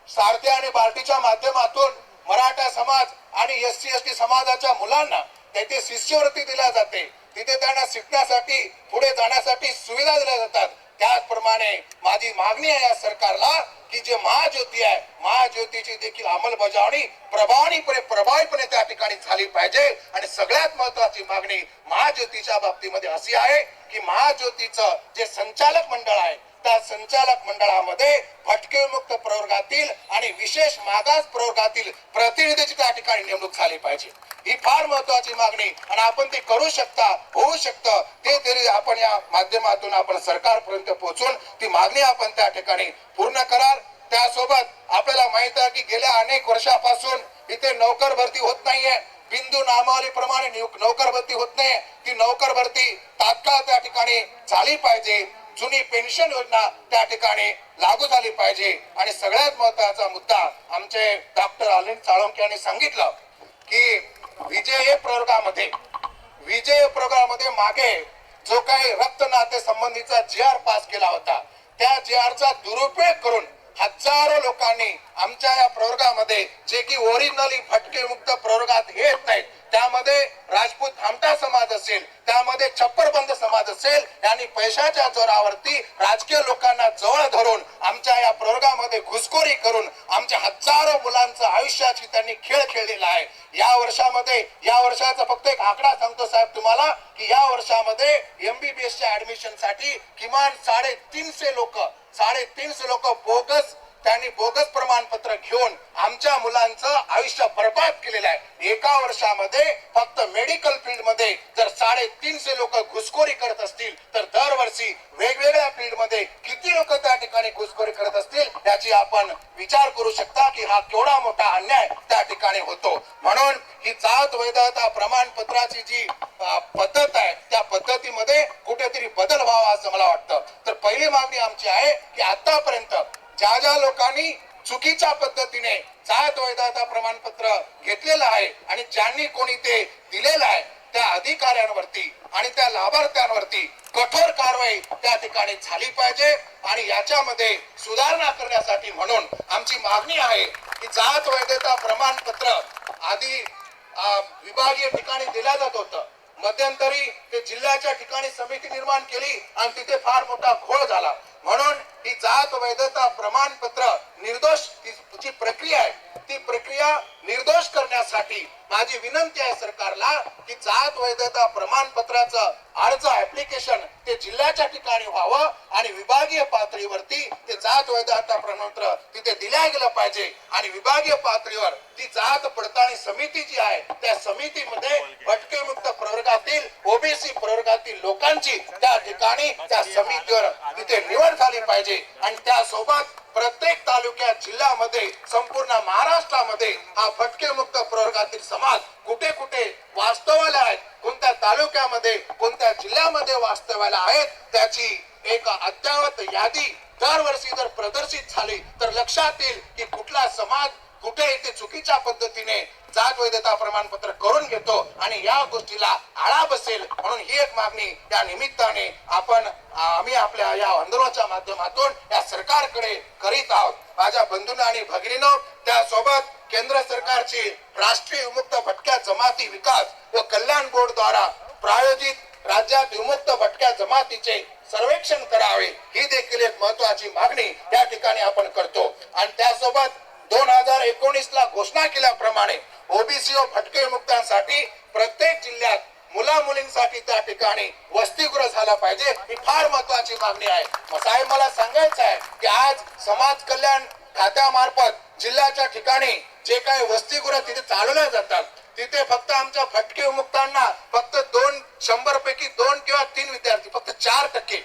सारथी आणि बार्टीच्या माध्यमातून मराठा समाज आणि SC/ST समाजाच्या मुलांना तेथे शिष्यवृत्ती दिल्या जाते, तिथे त्यांना शिकण्यासाठी पुढे जाण्यासाठी सुविधा दिल्या जातात. त्याचप्रमाणे माझी मागणी आहे या सरकारला की जे महाज्योती आहे, महाज्योतीची देखील अंमलबजावणी प्रभावीपणे त्या ठिकाणी झाली पाहिजे. आणि सगळ्यात महत्वाची मागणी महाज्योतीच्या बाबतीमध्ये अशी आहे की महाज्योतीचं जे संचालक मंडळ आहे, त्या संचालक मंडळामध्ये भटकेमुक्त प्रवर्गातील आणि विशेष मागास प्रवर्गातील प्रतिनिधीची त्या ठिकाणी नेमणूक झाली पाहिजे. ही फार महत्वाची मागणी आणि आपण ते करू शकता, होऊ शकतं, ते तरी आपण या माध्यमातून आपण सरकारपर्यंत पोहोचून ती मागणी आपण त्या ठिकाणी पूर्ण कराल. त्यासोबत आपल्याला माहित आहे की गेल्या अनेक वर्षापासून इथे नोकर भरती होत नाहीये, बिंदू नामावलीप्रमाणे नोकर भरती होत नाही. ती नोकर भरती तात्काळ त्या ठिकाणी झाली पाहिजे. जुनी पेन्शन योजना त्या ठिकाणी लागू झाली पाहिजे. आणि सगळ्यात महत्वाचा मुद्दा आमचे डॉक्टर अरविंद साळुंखे यांनी सांगितलं की विजय प्रोग्राममध्ये मागे जो काही रक्त नाते संबंधीचा GR पास केला होता, त्या GR चा दुरुपयोग करून हजारो लोकांनी आमच्या या प्रवर्गामध्ये जे की ओरिजिनली भटकेमुक्त प्रवर्गात येत नाहीत, त्यामध्ये राजपूत भामटा समाज असेल, त्यामध्ये छप्परबंद समाज असेल, यांनी पैशाच्या जोरावरती राजकीय लोकांना जवळ धरून आमच्या या प्रवर्गामध्ये घुसखोरी करून आमच्या हजारो मुलांचं आयुष्याची त्यांनी खेळ खेळलेला आहे. या वर्षाचा फक्त एक आकडा सांगतो साहेब तुम्हाला की या वर्षामध्ये MBBS च्या ऍडमिशन साठी किमान 350 लोक बोगस प्रमाणपत्र घेऊन आमच्या मुलांचं आयुष्य बर्बाद केलेलं आहे. एका वर्षामध्ये फक्त मेडिकल फील्ड मध्ये जर 350 लोक घुसखोरी करत असतील तर दरवर्षी वेगवेगळ्या फील्ड मध्ये किती लोक त्या ठिकाणी घुसखोरी करत असतील याची आपण विचार करू शकता की हा केवढा मोठा अन्याय त्या ठिकाणी होतो. म्हणून ही जात वैधता प्रमाणपत्राची जी पद्धत आहे त्या पद्धतीमध्ये कुठेतरी बदल व्हावा असं मला वाटतं. तर पहिली मागणी आमची आहे की आतापर्यंत ज्या लोकांनी चुकीच्या पद्धतीने जात वैधता प्रमाणपत्र घेतलेलं आहे आणि ज्यांनी कोणी ते दिलेलं आहे त्या अधिकाऱ्यांवरती आणि त्या लाभार्थ्यांवरती कठोर कारवाई त्या ठिकाणी झाली पाहिजे. आणि याच्यामध्ये सुधारणा करण्यासाठी म्हणून आमची मागणी आहे की जात वैधता प्रमाणपत्र आधी विभागीय ठिकाणी दिलं जात होतं, मध्यंतरी ते जिल्ह्याच्या ठिकाणी समिती निर्माण केली आणि तिथे फार मोठा घोळ झाला. म्हणून ही जात वैधता प्रमाणपत्र निर्दोष जी प्रक्रिया आहे ती प्रक्रिया निर्दोष करण्यासाठी माझी विनंती आहे सरकारला की जात वैधता प्रमाणपत्राचं अर्ज ऍप्लिकेशन ते जिल्ह्याच्या ठिकाणी व्हावं आणि विभागीय पातळीवरती ते जात वैधता प्रमाणपत्र तिथे दिल्या गेलं पाहिजे. आणि विभागीय पातळीवर ती जात पडताळणी समिती जी आहे त्या समितीमध्ये भटकेमुक्त प्रवर्गातील OBC प्रवर्गातील लोकांची त्या ठिकाणी त्या समितीवर तिथे निवड झाली पाहिजे. आणि त्यासोबत प्रत्येक तालुक्यात जिल्ह्यामध्ये संपूर्ण महाराष्ट्रामध्ये हा भटकेमुक्त प्रवर्गातील समाज कुठे कुठे वास्तव्याला आहेत, कोणत्या तालुक्यामध्ये कोणत्या जिल्ह्यामध्ये वास्तव्याला आहेत त्याची एक अद्ययावत यादी दरवर्षी जर प्रदर्शित झाली तर लक्षात येईल की कुठला समाज कुठे ते चुकीच्या पद्धतीने जात वैधता प्रमाणपत्र करून घेतो आणि या गोष्टीला आळा बसेल म्हणून ही एक मागणी त्या निमित्ताने आम्ही आपल्या या आंदोलनाच्या माध्यमातून या सरकारकडे करीत आहोत. माझ्या बंधूंना आणि भगिनींनो, त्यासोबत केंद्र सरकारची राष्ट्रीय विमुक्त भटक्या जमाती विकास व कल्याण बोर्ड द्वारा प्रायोजित राज्यात विमुक्त भटक्या जमातीचे सर्वेक्षण करावे ही देखील एक महत्वाची मागणी या ठिकाणी आपण करतो. आणि त्यासोबत 2019 ला घोषणा केल्याप्रमाणे ओबीसी व भटके विमुक्तांसाठी प्रत्येक जिल्ह्यात मुला मुलींसाठी त्या ठिकाणी वसतिगृह झाला पाहिजे ही फार महत्वाची मागणी आहे. साहेब, मला सांगायचं आहे की आज समाज कल्याण खात्यामार्फत जिल्ह्याच्या ठिकाणी जे काही वसतिगृह तिथे चालवल्या जातात तिथे फक्त आमच्या भटके विमुक्तांना फक्त 100 पैकी 2 किंवा 3 विद्यार्थी, फक्त 4%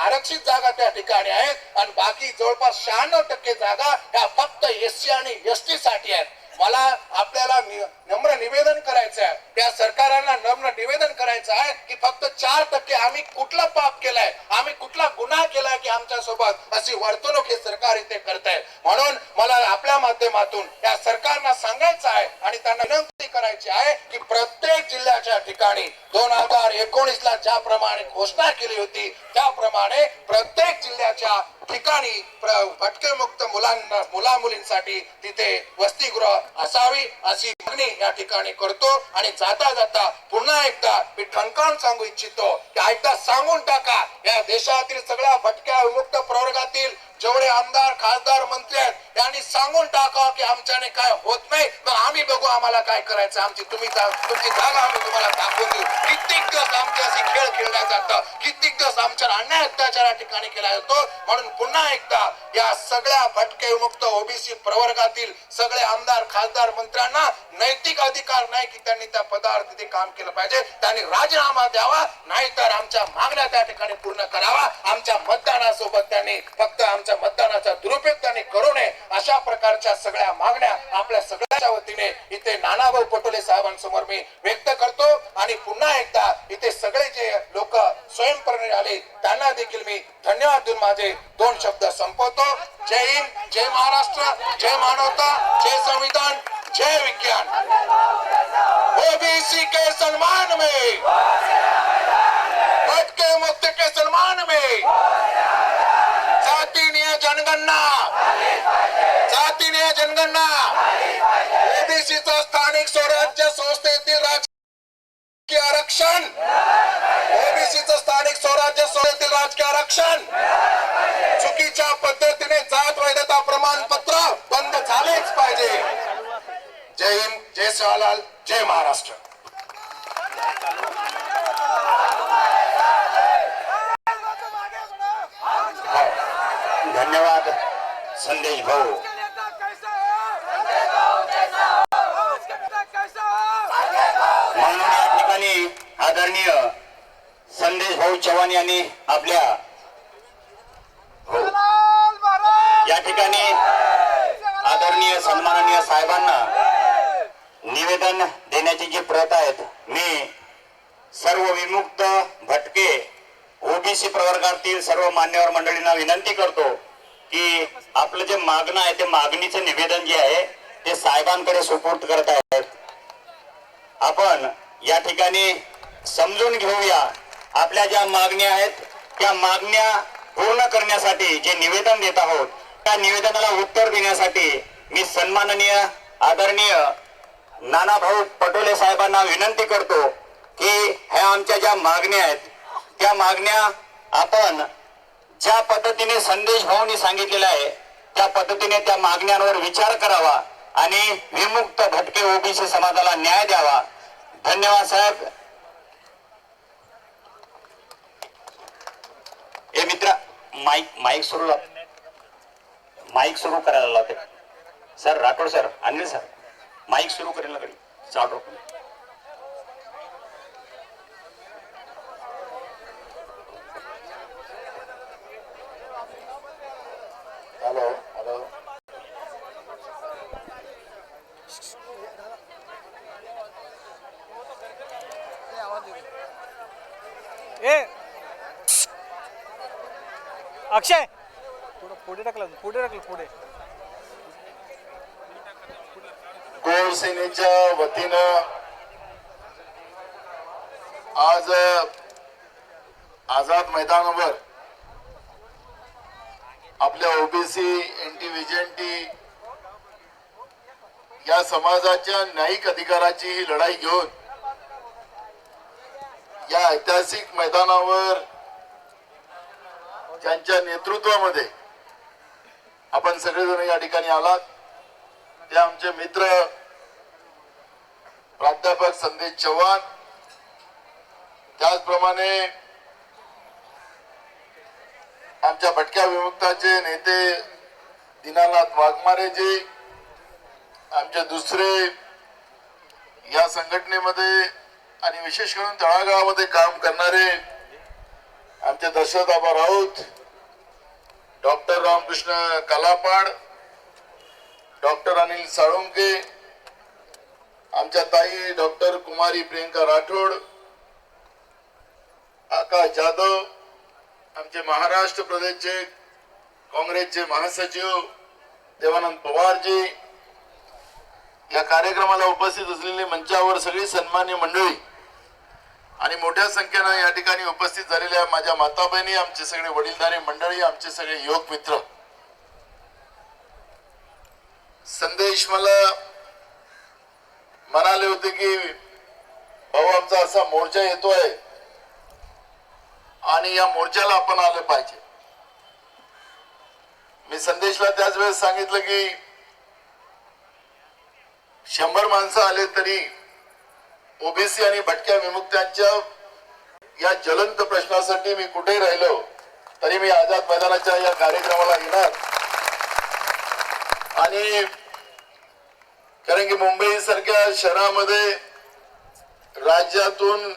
आरक्षित जागा त्या ठिकाणी आहेत आणि बाकी जवळपास 96% जागा ह्या फक्त एससी आणि एसटी साठी आहेत. मला आपल्याला नम्र निवेदन करायचं आहे, त्या सरकारांना नम्र निवेदन करायचं आहे की फक्त 4% आम्ही कुठला पाप केलाय, आम्ही कुठला गुन्हा केलाय की आमच्या सोबत अशी वर्तणूक हे सरकार इथे करत आहे. म्हणून मला आपल्या माध्यमातून या सरकारला सांगायचं आहे आणि त्यांना विनंती करायची आहे की प्रत्येक जिल्ह्याच्या ठिकाणी 2019 ला ज्याप्रमाणे घोषणा केली होती त्याप्रमाणे प्रत्येक जिल्ह्याच्या ठिकाणी भटकेमुक्त मुला मुलींसाठी तिथे वसतिगृह असावी अशी मागणी या ठिकाणी करतो. आणि जाता जाता पुन्हा एकदा मी ठणकावून सांगू इच्छितो की एकदा सांगून टाका, या देशातील सगळ्या भटक्या विमुक्त प्रवर्गातील जेवढे आमदार खासदार मंत्री आहेत यांनी सांगून टाका की आमच्याने काय होत नाही, मग आम्ही बघू आम्हाला काय करायचं, तुमची जागा आम्ही तुम्हाला दाखवून देऊ. कित्येक दिवस आमच्याशी खेळ खेळला जातं, कित्येक दिवस आमच्या अन्याय अत्याचार ठिकाणी केला जातो. म्हणून पुन्हा एकदा या सगळ्या भटके विमुक्त ओबीसी प्रवर्गातील सगळे आमदार खासदार मंत्र्यांना नैतिक अधिकार नाही की त्यांनी त्या पदावर तिथे काम केलं पाहिजे, त्यांनी राजीनामा द्यावा, नाहीतर आमच्या मागण्या त्या ठिकाणी पूर्ण करावा. आमच्या मतदानासोबत त्यांनी फक्त आमच्या मतदानाचा दुरुपयोग त्यांनी करू नये अशा प्रकारच्या सगळ्या मागण्या आपल्या सगळ्यांच्या वतीने इथे नानाभाऊ पटोले साहेबांसमोर मी व्यक्त करतो. आणि पुन्हा एकदा इथे सगळे जे लोक स्वयंप्रेरित आले त्यांना देखील मी धन्यवाद देऊन माझे 2 शब्द संपवतो. जय हिंद, जय महाराष्ट्र, जय मानवता, जय संविधान, जय विज्ञान. ओबीसी के सम्मान में, भटके मुक्त के सम्मान में जातीय जनगणना, जातीय जनगणना, ओबीसीचं स्थानिक स्वराज्य संस्थेतील राजकीय आरक्षण, ओबीसीचं स्थानिक स्वराज्य संस्थेतील राजकीय आरक्षण, चुकीच्या पद्धतीने जात वैधता प्रमाणपत्र बंद झालेच पाहिजे. जय हिंद, जय सेवालाल, जय महाराष्ट्र. धन्यवाद संदेश भाऊ. म्हणून या ठिकाणी आदरणीय संदेश भाऊ चव्हाण यांनी आपल्या या ठिकाणी आदरणीय सन्माननीय साहेबांना निवेदन देण्याची जी प्रथा आहेत, मी सर्व विमुक्त भटके ओबीसी प्रवर्गातील सर्व मान्यवर मंडळींना विनंती करतो की आपलं जे मागणं आहे ते मागणीचं निवेदन जे आहे ते साहेबांकडे सुपूर्द करत आहेत. आपण या ठिकाणी समजून घेऊया आपल्या ज्या मागण्या आहेत त्या मागण्या पूर्ण करण्यासाठी जे निवेदन देत आहोत त्या निवेदनाला उत्तर देण्यासाठी मी सन्माननीय आदरणीय नानाभाऊ पटोले साहेबांना विनंती करतो की ह्या आमच्या ज्या मागण्या आहेत त्या मागण्या आपण ज्या पद्धतीने संदेश भाऊंनी सांगितलेलं आहे त्या पद्धतीने त्या मागण्यांवर विचार करावा आणि विमुक्त भटके ओबीसी समाजाला न्याय द्यावा. धन्यवाद साहेब. ए मित्रा, माईक सुरू करायला लावते sir. Rathod sir, Anil sir, mike सुरू करेल ना घडी चालू. Hello hello. अक्षय पुढे टाकलं पुढे. शिवसेनेच्या वतीनं आज आझाद मैदानावर आपल्या ओबीसी एनटी व्हीजेएनटी या समाजाच्या न्यायिक अधिकाराची ही लढाई घेऊन या ऐतिहासिक मैदानावर ज्यांच्या नेतृत्वामध्ये आपण सगळेजण या ठिकाणी आलात ते आमचे मित्र प्राध्यापक संदेश चव्हाण, त्याचप्रमाणे आमच्या भटक्या विमुक्ताचे नेते दीनानाथ वाघमारेजी, आमचे दुसरे या संघटनेमध्ये आणि विशेष करून तळागाळामध्ये काम करणारे आमचे दशरथ आबा राऊत, डॉक्टर रामकृष्ण कालापाड, डॉक्टर अनिल साळुंके, आमच्या ताई डॉक्टर कुमारी प्रियंका राठोड, आकाश जाधव, आमचे महाराष्ट्र प्रदेशचे काँग्रेसचे महासचिव देवानंद पवारजी, या कार्यक्रमाला उपस्थित असलेली मंचावर सगळी सन्मान्य मंडळी आणि मोठ्या संख्येनं या ठिकाणी उपस्थित झालेल्या माझ्या माता बहिणी, आमचे सगळे वडीलधारी मंडळी, आमचे सगळे युवक मित्र. संदेश मला म्हणाले होते की भाऊ आमचा असा मोर्चा येतोय आणि या मोर्चाला आपण आले पाहिजे. मी संदेशला त्याच वेळेस सांगितलं की 100 माणसं आले तरी ओबीसी आणि भटक्या विमुक्तांच्या या ज्वलंत प्रश्नासाठी मी कुठेही राहिलो तरी मी आझाद मैदानाच्या या कार्यक्रमाला येणार. आणि कारण की मुंबई सारख्या शहरामध्ये राज्यातून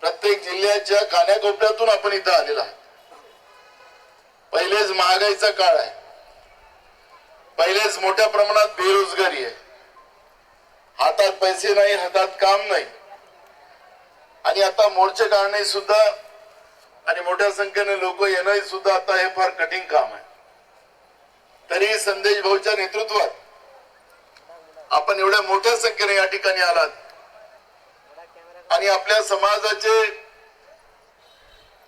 प्रत्येक जिल्ह्याच्या कान्याकोपऱ्यातून आपण इथं आलेला आहे. पहिलेच महागाईचा काळ आहे, पहिलेच मोठ्या प्रमाणात बेरोजगारी आहे, हातात पैसे नाही, हातात काम नाही, आणि आता मोर्चे काढणे सुद्धा आणि मोठ्या संख्येने लोक येणं सुद्धा आता हे फार कठीण काम आहे. तरी संदेश भाऊच्या नेतृत्वात आपण एवढ्या मोठ्या संख्येने या ठिकाणी आलात आणि आपल्या समाजाचे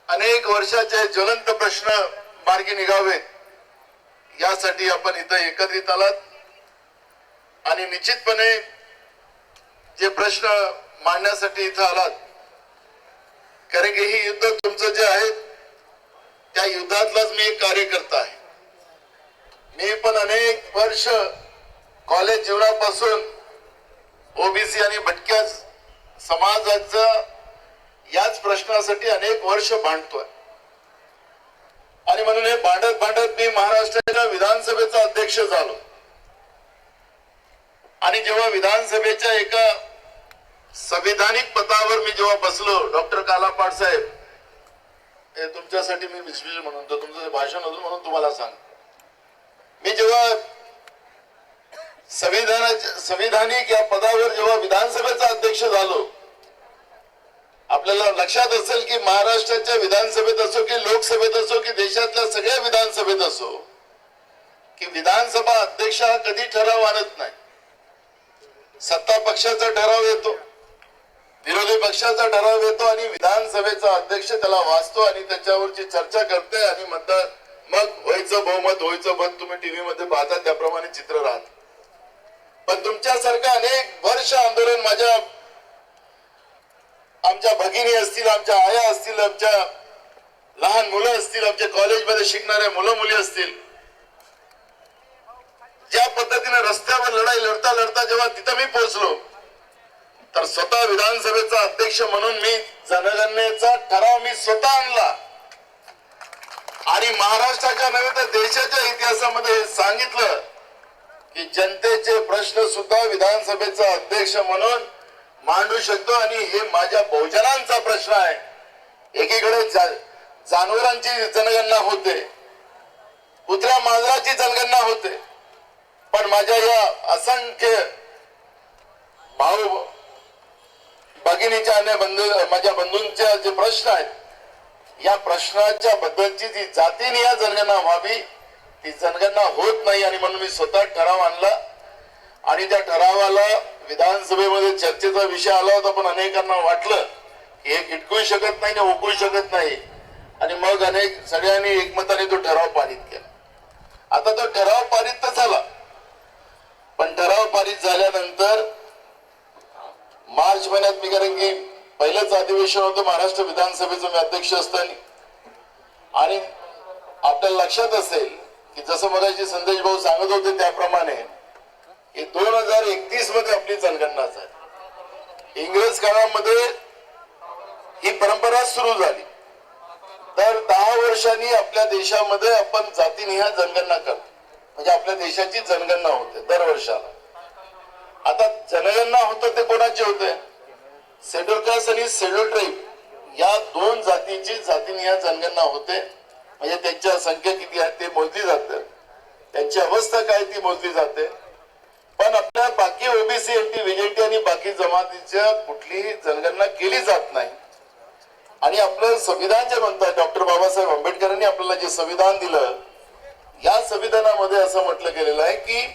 अनेक वर्षाचे ज्वलंत प्रश्न मार्गी निघावेत यासाठी आपण इथं एकत्रित आलात. आणि निश्चितपणे जे प्रश्न मांडण्यासाठी इथं आलात, कारण की ही युद्ध तुमचं जे आहे त्या युद्धातलाच मी एक कार्यकर्ता आहे. मी पण अनेक वर्ष कॉलेज जीवनापासून ओबीसी आणि भटक्या समाजाचा याच प्रश्नासाठी अनेक वर्ष भांडतोय. आणि म्हणून हे भांडत भांडत मी महाराष्ट्राच्या विधानसभेचा अध्यक्ष झालो. आणि जेव्हा विधानसभेच्या एका संविधानिक पदावर मी जेव्हा बसलो, डॉक्टर कालापाड साहेब, हे तुमच्यासाठी मी विशेष म्हणतो, तुमचं भाषण होतं म्हणून तुम्हाला सांग, मी जेव्हा संविधानिक या पदावर जेव्हा विधानसभेचा अध्यक्ष झालो, आपल्याला लक्षात असेल की महाराष्ट्राच्या विधानसभेत असो की लोकसभेत असो की देशातल्या सगळ्या विधानसभेत असो की विधानसभा अध्यक्ष हा कधी ठराव आणत नाही. सत्ता पक्षाचा ठराव येतो, विरोधी पक्षाचा ठराव येतो आणि विधानसभेचा अध्यक्ष त्याला वाचतो आणि त्याच्यावरची चर्चा करते आणि मतदार मग व्हायचं बहुमत, व्हायचं बंद, तुम्ही टीव्ही मध्ये पाहता त्याप्रमाणे चित्र राहत. पण तुमच्यासारखं अनेक वर्ष आंदोलन आमच्या भगिनी असतील, आमच्या आया असतील, आमच्या लहान मुलं असतील, आमच्या कॉलेजमध्ये शिकणाऱ्या मुलं मुली असतील, ज्या पद्धतीने रस्त्यावर लढाई लढता लढता जेव्हा तिथं मी पोहोचलो तर स्वतः विधानसभेचा अध्यक्ष म्हणून मी जनगणनेचा ठराव मी स्वतः आणला आणि महाराष्ट्राच्या नव्हे तर देशाच्या इतिहासामध्ये सांगितलं की जनतेचे प्रश्न सुद्धा विधानसभेचा अध्यक्ष म्हणून मांडू शकतो. आणि हे माझ्या बहुजनांचा प्रश्न आहे. एकीकडे जनावरांची जनगणना होते, कुत्र्या मांजराची जनगणना होते, पण माझ्या या असंख्य भाऊ भगिनीच्या आणि माझ्या बंधूंच्या जे प्रश्न आहेत, या प्रश्नाच्या बद्दलची जी जातीनिहाय जनगणना व्हावी ती जनगणना होत नाही. आणि म्हणून मी स्वतः ठराव आणला आणि त्या ठरावाला विधानसभेमध्ये चर्चेचा विषय आला होता, पण अनेकांना वाटलं की हे इटकू शकत नाही ना उकळू शकत नाही, आणि मग सगळ्यांनी एकमताने तो ठराव पारित केला. आता तो ठराव पारित तर झाला, पण ठराव पारित झाल्यानंतर मार्च महिन्यात मी, कारण की पहिलंच अधिवेशन होतं महाराष्ट्र विधानसभेचं मी अध्यक्ष असताना, आणि आपल्याला लक्षात असेल की जसं मगाशी संदेश भाऊ सांगत होते त्याप्रमाणे 2031 मध्ये आपली जनगणना झाली. इंग्रज काळामध्ये ही परंपरा सुरू झाली. तर 10 वर्षांनी आपल्या देशामध्ये आपण जातीनिहाय जनगणना करतो, म्हणजे आपल्या देशाची जनगणना होते दर वर्षाला. आता जनगणना होतं ते कोणाचे होते? शेड्यूल कास्ट आणि शेड्यूल ट्राईब या 2 जातींची जातीनिहाय जनगणना होते. म्हणजे त्यांच्या संख्या किती आहे ते मोजली जाते, त्यांची अवस्था काय ती मोजली जाते. पण आपल्या बाकी ओबीसी, एनटी, व्हीजेटी आणि बाकी जमातीच्या कुठलीही जनगणना केली जात नाही. आणि आपलं संविधान जे म्हणतात, डॉक्टर बाबासाहेब आंबेडकरांनी आपल्याला जे संविधान दिलं, या संविधानामध्ये असं म्हटलं गेलेलं आहे की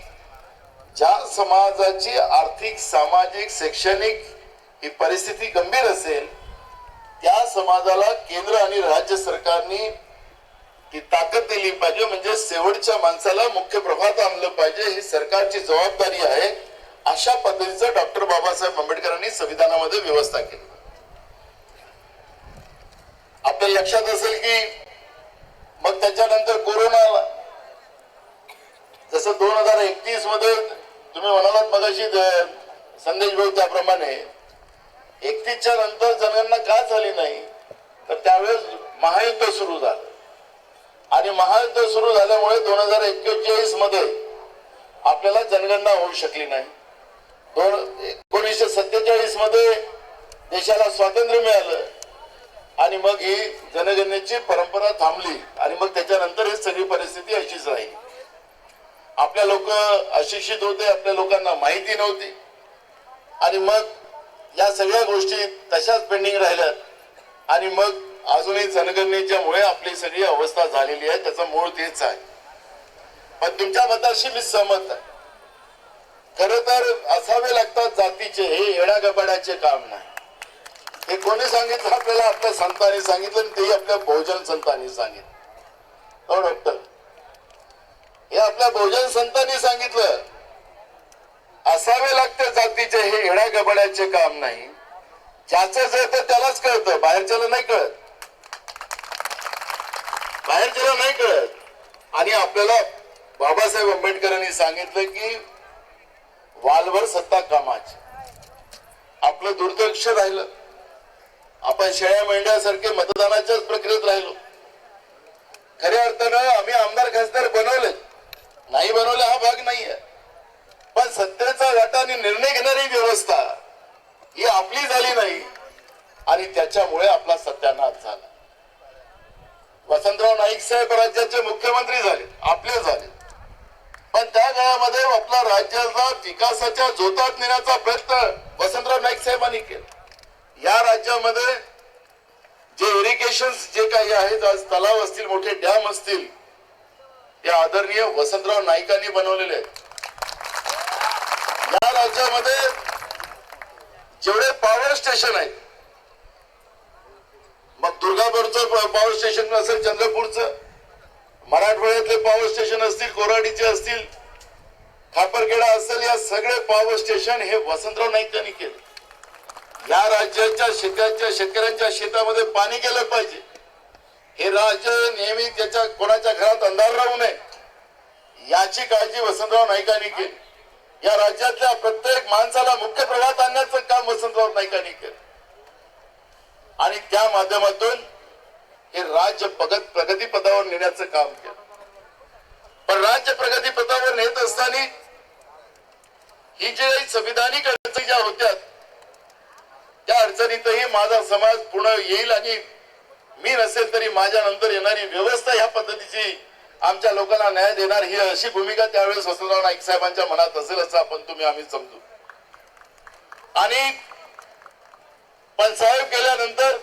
ज्या समाजाची आर्थिक, सामाजिक, शैक्षणिक ही परिस्थिती गंभीर असेल त्या समाजाला केंद्र आणि राज्य सरकारने ती ताकद दिली पाहिजे, म्हणजे शेवटच्या माणसाला मुख्य प्रवाहात आणलं पाहिजे, ही सरकारची जबाबदारी आहे. अशा पद्धतीचं डॉक्टर बाबासाहेब आंबेडकरांनी संविधानामध्ये व्यवस्था केली. आपल्या लक्षात असेल की मग त्याच्यानंतर कोरोना आला. जसं 2031 मध्ये तुम्ही म्हणालात मगाशी संदेश भाऊ, त्याप्रमाणे 31च्या नंतर जनगणना का झाली नाही, तर त्यावेळेस महायुद्ध सुरू झालं, आणि महायुद्ध सुरू झाल्यामुळे 2041 मध्ये आपल्याला जनगणना होऊ शकली नाही. 1947 मध्ये देशाला स्वातंत्र्य मिळालं, आणि मग ही जनगणनेची परंपरा थांबली, आणि मग त्याच्यानंतर ही सगळी परिस्थिती अशीच राहिली. आपल्या लोक अशिक्षित होते, आपल्या लोकांना माहिती नव्हती, आणि मग या सगळ्या गोष्टी तशाच पेंडिंग राहिल्यात, आणि मग अजूनही जनगणनेच्या मुळे आपली सगळी अवस्था झालेली आहे. त्याचं मूळ तेच आहे. पण तुमच्या मताशी मी सहमत आहे. खरं तर असावे लागतात जातीचे, हे येड्यागबाड्याचे काम नाही. हे कोणी सांगितलं आपल्याला? आपल्या संतांनी सांगितलं, आणि तेही आपल्या बहुजन संतांनी सांगितलं. हो डॉक्टर, हे आपल्या बहुजन संतांनी सांगितलं. असावे लागते जातीचे, हे येड्यागबाड्याचे काम नाही. ज्याचं जे तर त्यालाच कळतं, बाहेरच्याला नाही कळत, बाहेरच्याला नाही कळत. आणि आपल्याला बाबासाहेब आंबेडकरांनी सांगितलं की वालवर सत्ता कामाची. आपलं दुर्लक्ष राहिलं, आपण शेळ्या मेंढ्यासारखे मतदानाच्याच प्रक्रियेत राहिलो. खऱ्या अर्थानं आम्ही आमदार खासदार बनवले नाही, बनवले हा भाग नाहीये, पण सत्तेचा वाटा आणि निर्णय घेणारी व्यवस्था ही आपली झाली नाही, आणि त्याच्यामुळे आपला सत्यानाश झाला. वसंतराव नाईक साहेब राज्याचे मुख्यमंत्री झाले, आपले झाले, पण त्या काळामध्ये आपला राज्याला विकासाच्या झोतात नेण्याचा प्रयत्न वसंतराव नाईक साहेबांनी केला. या राज्यामध्ये जे इरिगेशन जे काही आहेत, आज तलाव असतील, मोठे डॅम असतील, ते आदरणीय वसंतराव नाईकांनी बनवलेले आहेत. या राज्यामध्ये जेवढे पॉवर स्टेशन आहेत, मग दुर्गापूरचं पॉवर स्टेशन असेल, चंद्रपूरचं, मराठवाड्यातले पॉवर स्टेशन असतील, कोराडीचे असतील, खापरखेडा असेल, या सगळे पॉवर स्टेशन हे वसंतराव नाईकांनी केले. या राज्याच्या शेतकऱ्यांच्या शेतामध्ये पाणी गेलं पाहिजे, हे राज्य नेहमी त्याच्या कोणाच्या घरात अंधार राहू नये याची काळजी वसंतराव नाईकांनी केली. या राज्यातल्या प्रत्येक माणसाला मुख्य प्रवाहात आणण्याचं काम वसंतराव नाईकांनी केलं, आणि त्या माध्यमातून हे राज्य प्रगती पदावर नेण्याचं काम केलं. पण राज्य प्रगती पदावर नेत असताना ही जे संविधानिक अडचणी ज्या होत्या, त्या अडचणीतही माझा समाज पुढे येईल, आणि मी नसेल तरी माझ्या नंतर येणारी व्यवस्था ह्या पद्धतीची आमच्या लोकांना न्याय देणार, ही अशी भूमिका त्यावेळेस वसंतराव नाईक साहेबांच्या मनात असेल असं आपण आम्ही समजू. आणि पण साहेब गेल्यानंतर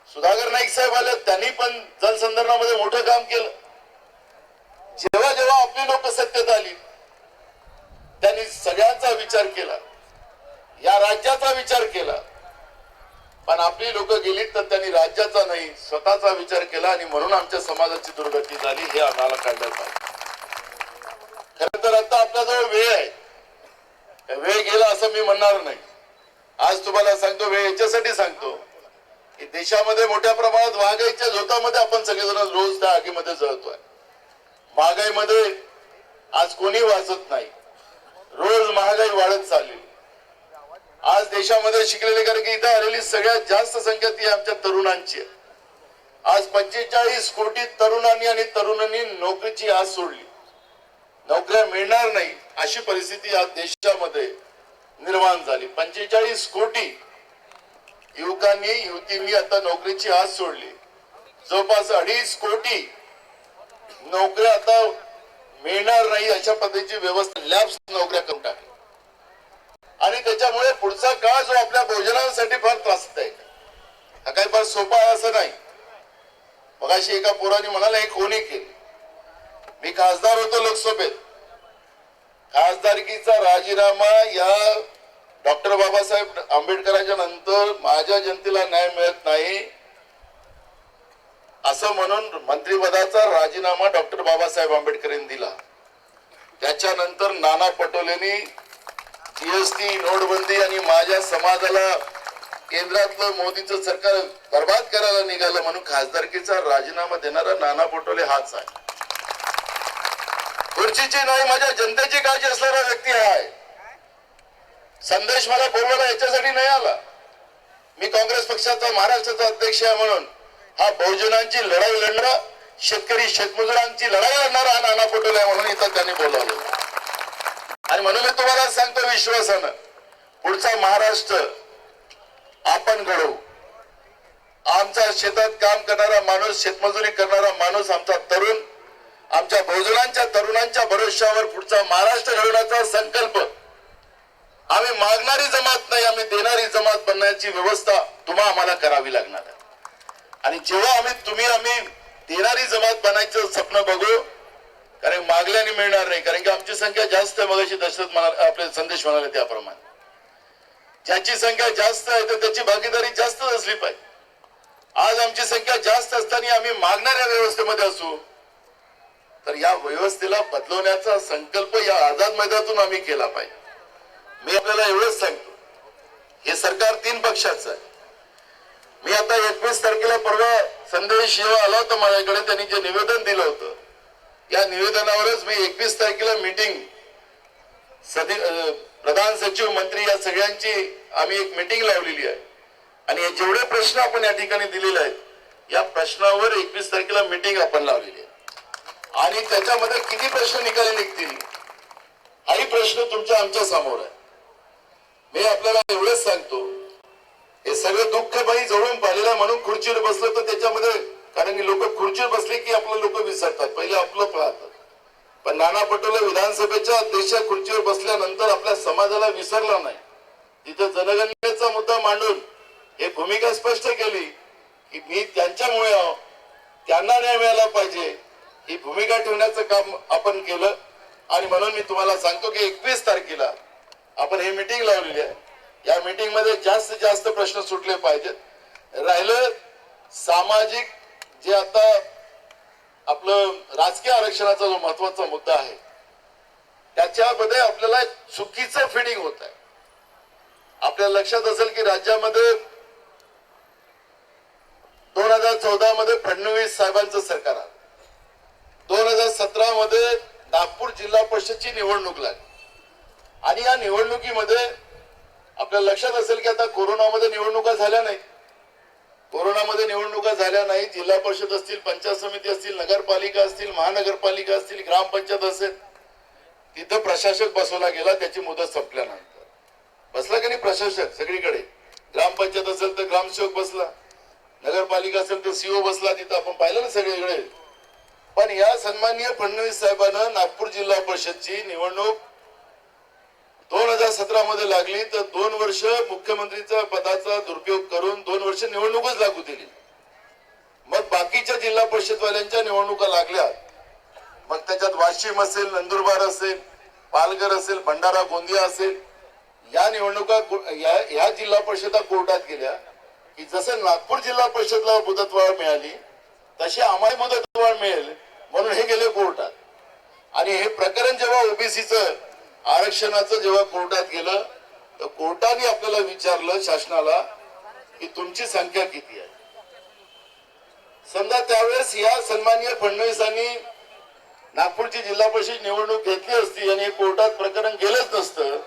सुधाकर नाईक साहेब आले, त्यांनी पण जलसंधारणामध्ये मोठं काम केलं. जेव्हा जेव्हा आपली लोक सत्तेत आली, त्यांनी सगळ्यांचा विचार केला, या राज्याचा विचार केला, पण आपली लोक गेली तर त्यांनी राज्याचा नाही स्वतःचा विचार केला आणि म्हणून आमच्या समाजाची दुर्गती झाली. हे आम्हाला कळलं पाहिजे. खरं तर आता आपल्याजवळ वेळ आहे, वेळ गेला असं मी म्हणणार नाही. आज तुम्हाला सांगतो, वेळ याच्यासाठी सांगतो की देशामध्ये मोठ्या प्रमाणात महागाईच्या झोतामध्ये आपण सगळेजण रोज त्या आगीमध्ये जळतोय. महागाईमध्ये आज कोणी वाचत नाही, रोज महागाई वाढत चालली. आज देशामध्ये शिकलेले, कारण की इथं आलेली सगळ्यात जास्त संख्या ती आमच्या तरुणांची आहे. आज 45 कोटी तरुणांनी आणि तरुणांनी नोकरीची आस सोडली. नोकऱ्या मिळणार नाही अशी परिस्थिती आज देशामध्ये निर्माण झाली. 45 कोटी युवकांनी युवतींनी आता नोकरीची आस सोडली. जवळपास 2.5 कोटी नोकऱ्या आता मिळणार नाही अशा पद्धतीची व्यवस्था, लॅब्स नोकऱ्या करून टाकली. आणि त्याच्यामुळे पुढचा काळ जो आपल्या भोजनासाठी फार त्रासदायक आहे. हा काही फार सोपा आहे असं नाही. मगाशी एका पोराने म्हणाला हे कोणी केली. मी खासदार होतो लोकसभेत, खासदारकीचा राजीनामा या डॉक्टर बाबासाहेब आंबेडकरांच्या नंतर माझ्या जनतेला न्याय मिळत नाही असं म्हणून मंत्रिपदाचा राजीनामा डॉक्टर बाबासाहेब आंबेडकरांनी दिला. त्याच्यानंतर नाना पटोलेंनी जीएसटी, नोटबंदी आणि माझ्या समाजाला केंद्रातलं मोदीचं सरकार बर्बाद करायला निघालं म्हणून खासदारकीचा राजीनामा देणारा नाना पटोले हाच आहे. खुर्चीची नाही, माझ्या जनतेची काळजी असणारा व्यक्ती आहे. संदेश मला बोलवायला याच्यासाठी नाही आला. मी काँग्रेस पक्षाचा महाराष्ट्राचा अध्यक्ष आहे म्हणून हा बहुजनांची लढाई लढणारा, शेतकरी शेतमजुरांची लढाई लढणारा हा नाना पटोले आहे म्हणून इथं त्यांनी बोलावलं. आणि म्हणून मी तुम्हाला सांगतो विश्वासानं, पुढचा महाराष्ट्र आपण घडवू. आमचा शेतात काम करणारा माणूस, शेतमजुरी करणारा माणूस, आमचा तरुण, आमच्या बहुजनांच्या तरुणांच्या भरोश्यावर पुढचा महाराष्ट्र घडवण्याचा संकल्प. आम्ही मागणारी जमात नाही, आम्ही देणारी जमात बनण्याची व्यवस्था तुम्हा आम्हाला करावी लागणार आहे. आणि जेव्हा आम्ही देणारी जमात बनायचं स्वप्न बघू, कारण मागल्याने मिळणार नाही. कारण की आमची संख्या जास्त आहे. मगाशी दशरथ म्हणाले, आपले संदेश म्हणाले त्याप्रमाणे ज्याची संख्या जास्त आहे तर त्याची भागीदारी जास्त असली पाहिजे. आज आमची संख्या जास्त असताना आम्ही मागणाऱ्या व्यवस्थेमध्ये असू तर या व्यवस्थेला बदलवण्याचा संकल्प या आझाद मैदानातून आम्ही केला पाहिजे. मी आपल्याला एवढंच सांगतो, हे सरकार 3 पक्षाचं आहे. मी आता 21 तारखेला परवा संदेश जेव्हा आला होता माझ्याकडे, त्यांनी जे निवेदन दिलं होतं या निवेदनावरच मी 21 तारखेला मीटिंग, प्रधान सचिव, मंत्री या सगळ्यांची आम्ही एक मीटिंग लावलेली आहे. आणि जेवढे प्रश्न आपण या ठिकाणी दिलेले आहेत या प्रश्नावर 21 तारखेला मीटिंग आपण लावलेली आहे. आणि त्याच्यामध्ये किती प्रश्न निकाली निघतील हाही प्रश्न तुमच्या आमच्या समोर आहे. मी आपल्याला एवढंच सांगतो, हे सगळं दुःख बाई जवळून पाहिलेलं आहे म्हणून खुर्चीवर बसलं तर त्याच्यामध्ये, कारण की लोक खुर्चीवर बसले की आपलं लोक विसरतात, पहिले आपलं पाहतात. पण नाना पटोले विधानसभेच्या अध्यक्ष खुर्चीवर बसल्यानंतर आपल्या समाजाला विसरला नाही. तिथे जनगणनेचा मुद्दा मांडून हे भूमिका स्पष्ट केली की मी त्यांच्यामुळे त्यांना न्याय मिळाला पाहिजे ही भूमिका ठेवण्याचं काम आपण केलं. आणि म्हणून मी तुम्हाला सांगतो की 21 तारखेला आपण ही मीटिंग लावलेली आहे. या मीटिंग मध्ये जास्तीत जास्त प्रश्न सुटले पाहिजेत. राहिलं सामाजिक, जे आता आपलं राजकीय आरक्षणाचा जो महत्वाचा मुद्दा आहे त्याच्यामध्ये आपल्याला चुकीचं फिडिंग होत आहे. आपल्याला लक्षात असेल की राज्यामध्ये 2014 मध्ये फडणवीस साहेबांचं सरकार आलं. 2017 मध्ये नागपूर जिल्हा परिषदची निवडणूक लागली. आणि या निवडणुकीमध्ये आपल्याला लक्षात असेल की आता कोरोनामध्ये निवडणुका झाल्या नाहीत. कोरोनामध्ये निवडणुका झाल्या नाही. जिल्हा परिषद असतील, पंचायत समिती असतील, नगरपालिका असतील, महानगरपालिका असतील, ग्रामपंचायत असेल, तिथं प्रशासक बसवला गेला. त्याची मुदत संपल्यानंतर बसला की नाही प्रशासक सगळीकडे. ग्रामपंचायत असेल तर ग्रामसेवक बसला, नगरपालिका असेल तर सीओ बसला. तिथं आपण पाहिलं ना सगळीकडे. पण या सन्माननीय फडणवीस साहेबांना नागपूर जिल्हा परिषदची निवडणूक 2017 मध्ये लागली तर 2 वर्ष मुख्यमंत्रीचा पदाचा दुरुपयोग करून 2 वर्ष निवडणूकच लागू दिली. मग बाकीच्या जिल्हा परिषदवाल्यांच्या निवडणुका लागल्या. मग त्याच्यात वाशिम असेल, नंदुरबार असेल, पालघर असेल, भंडारा गोंदिया असेल, या निवडणुका या जिल्हा परिषदा कोर्टात गेल्या की जसं नागपूर जिल्हा परिषदला मुदतवाढ मिळाली तशी आम्हाला मुदतवाढ मिळेल म्हणून हे गेले कोर्टात. आणि हे प्रकरण जेव्हा ओबीसीचं आरक्षणाचं जेव्हा कोर्टात गेलं तर कोर्टाने आपल्याला विचारलं शासनाला की तुमची संख्या किती आहे. समजा त्यावेळेस या सन्माननीय फडणवीसांनी नागपूरची जिल्हा परिषद निवडणूक घेतली असती आणि हे कोर्टात प्रकरण गेलंच नसतं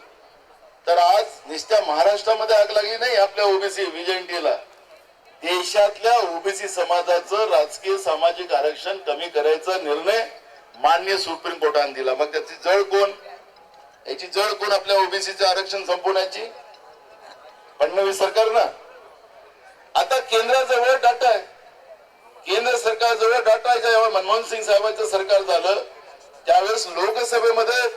तर आज नुसत्या महाराष्ट्रामध्ये आग लागली नाही आपल्या ओबीसी व्हिजएनटीला. देशातल्या ओबीसी समाजाचं राजकीय सामाजिक आरक्षण कमी करायचा निर्णय मान्य सुप्रीम कोर्टाने दिला. मग त्याची जळ कोण? याची जळ कोण आपल्या ओबीसीचं आरक्षण संपवण्याची? फडणवीस सरकार ना. आता केंद्राजवळ डाटा आहे, केंद्र सरकारजवळ डाटा आहे. जेव्हा मनमोहन सिंग साहेबांचं सरकार झालं त्यावेळेस लोकसभेमध्ये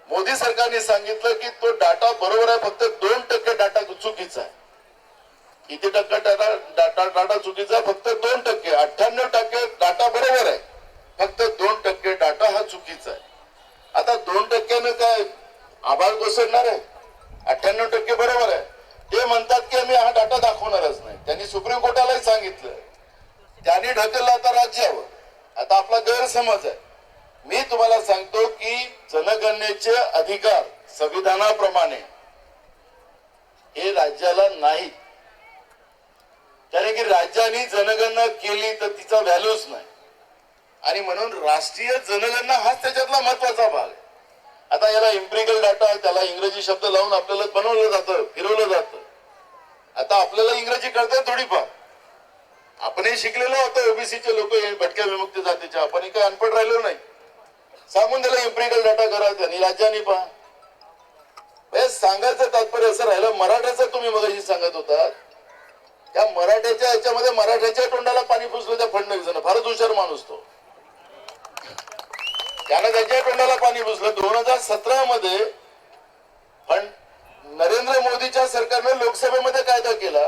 मोदी सरकारने सांगितलं की तो डाटा बरोबर आहे, फक्त 2% डाटा चुकीचा आहे. किती टक्के डाटा चुकीचा? फक्त 2%. 98% डाटा बरोबर आहे, फक्त 2% डाटा हा चुकीचा आहे. आता 2%नं काय आभाळ कोसळणार आहे? 98% बरोबर आहे. ते म्हणतात की आम्ही हा डाटा दाखवणारच नाही. त्यांनी सुप्रीम कोर्टालाही सांगितलं, त्यांनी ढकललं आता राज्यावर. आता आपला गैरसमज आहे. मी तुम्हाला सांगतो की जनगणनेचे अधिकार संविधानाप्रमाणे हे राज्याला नाही, कारण की राज्याने जनगणना केली तर तिचा व्हॅल्यूच नाही. आणि म्हणून राष्ट्रीय जनगणना हाच त्याच्यातला महत्वाचा भाग आहे. आता याला एम्पिरिकल डाटा, त्याला इंग्रजी शब्द लावून आपल्याला बनवलं जातं, फिरवलं जातं. आता आपल्याला इंग्रजी कळते थोडीफार, आपणही शिकलेलो होतो. ओबीसीचे लोक भटक्या विमुक्त जातीचे, आपण काही अनपढ राहिलो नाही. सांगून त्याला एम्पिरिकल डाटा करा, त्यांनी राज्याने पहा. सांगायचं तात्पर्य असं राहिलं, मराठ्याचं तुम्ही मगाशी सांगत होता, त्या मराठ्याच्या ह्याच्यामध्ये मराठ्याच्या तोंडाला पाणी पुसलं त्या फडणवीसानं. फारच हुशार माणूस तो, त्यानं त्याच्या तोंडाला पाणी पुसलं. 2017 मध्ये पण नरेंद्र मोदीच्या सरकारने लोकसभेमध्ये कायदा केला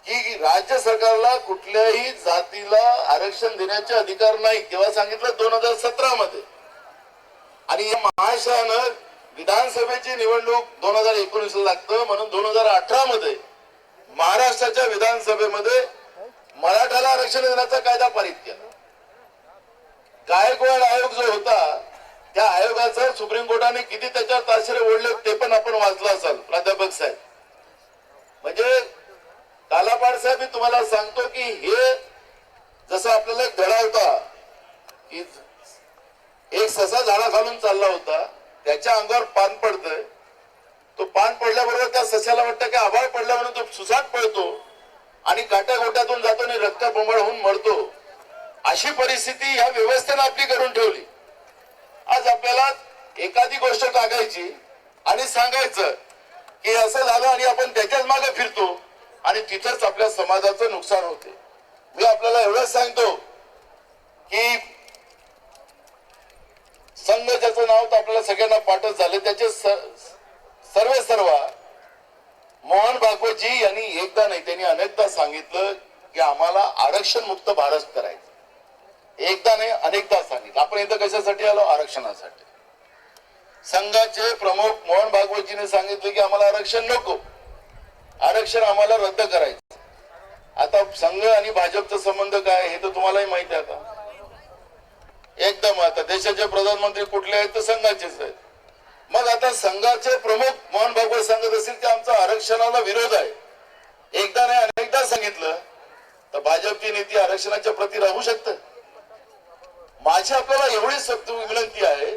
की राज्य सरकारला कुठल्याही जातीला आरक्षण देण्याचे अधिकार नाही. तेव्हा सांगितलं 2017 मध्ये. आणि या महाराष्ट्रानं विधानसभेची निवडणूक 2019 लागतं म्हणून 2018 मध्ये महाराष्ट्राच्या विधानसभेमध्ये मराठाला आरक्षण देण्याचा कायदा पारित केला. गायकवाड आयोग जो होता त्या आयोगाचं सुप्रीम कोर्टाने किती त्याच्यावर ताशेरे ओढले ते पण आपण वाचलं असाल प्राध्यापक साहेब. म्हणजे कालापाड साहेब, मी तुम्हाला सांगतो की हे जसं आपल्याला एक धडा होता की एक ससा झाडा खालून चालला होता, त्याच्या अंगावर पान पडतंय, तो पान पडल्याबरोबर त्या सस्याला वाटतं की आभाळ पडल्या म्हणून तो सुसाट पडतो आणि काट्या गोट्यातून जातो आणि रक्त बोंबाळ होऊन मरतो. अशी परिस्थिती या व्यवस्थेनं आपली करून ठेवली. आज आपल्याला एखादी गोष्ट टाकायची आणि सांगायचं की असं झालं आणि आपण त्याच्याच मागे फिरतो आणि तिथंच आपल्या समाजाचं नुकसान होते. मी आपल्याला एवढंच सांगतो की संघ ज्याचं नाव तर आपल्याला सगळ्यांना पाठच झाले, त्याचे सर्व मोहन भागवतजी यांनी एकदा नाही त्यांनी अनेकदा सांगितलं की आम्हाला आरक्षण मुक्त भारत करायचं. एकदा नाही अनेकदा सांगितलं. आपण इथं कशासाठी आलो? आरक्षणासाठी. संघाचे प्रमुख मोहन भागवतजीने सांगितलं की आम्हाला आरक्षण नको, आरक्षण आम्हाला रद्द करायचं. आता संघ आणि भाजपचा संबंध काय हे तर तुम्हालाही माहिती आहे. आता एकदम आता देशाचे प्रधानमंत्री कुठले आहेत तर संघाचेच आहेत. मग आता संघाचे प्रमुख मोहन भागवत सांगत असतील की आमचा आरक्षणाला विरोध आहे, एकदा नाही अनेकदा सांगितलं, तर भाजपची नीती आरक्षणाच्या प्रती राहू शकते. माझी आपल्याला एवढीच विनंती आहे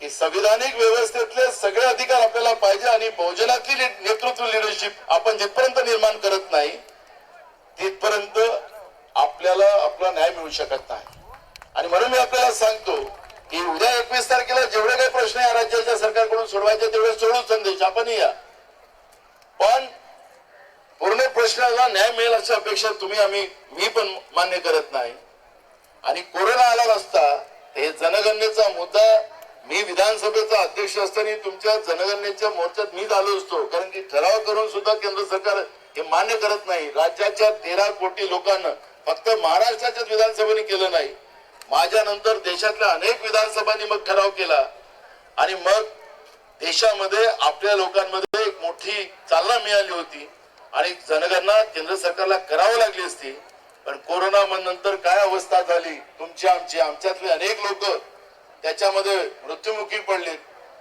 की संविधानिक व्यवस्थेतले सगळे अधिकार आपल्याला पाहिजे आणि बहुजनातली नेतृत्व लिडरशिप आपण जिथपर्यंत निर्माण करत नाही तिथपर्यंत आपल्याला आपला न्याय मिळू शकत नाही. आणि म्हणून मी आपल्याला सांगतो की उद्या 21 तारखेला जेवढे काही प्रश्न या राज्याच्या सरकारकडून सोडवायचे तेवढे सोडू संदेश आपण या, पण पूर्ण प्रश्नाला न्याय मिळेल अशी अपेक्षा मी पण मान्य करत नाही. आणि कोरोना आला नसता हे जनगणनेचा मुद्दा मी विधानसभेचा अध्यक्ष असताना तुमच्या जनगणनेच्या मोर्चात मीच आलो असतो, कारण की ठराव करून सुद्धा केंद्र सरकार हे मान्य करत नाही. राज्याच्या 13 कोटी लोकांना फक्त महाराष्ट्राच्याच विधानसभेने केलं नाही, माझ्या नंतर देशातल्या अनेक विधानसभांनी मग ठराव केला आणि मग देशामध्ये आपल्या लोकांमध्ये एक मोठी चालना मिळाली होती आणि जनगणना केंद्र सरकारला करावं लागली असती. पण कोरोना नंतर काय अवस्था झाली तुमची आमची, आमच्यातले अनेक लोक त्याच्यामध्ये मृत्युमुखी पडले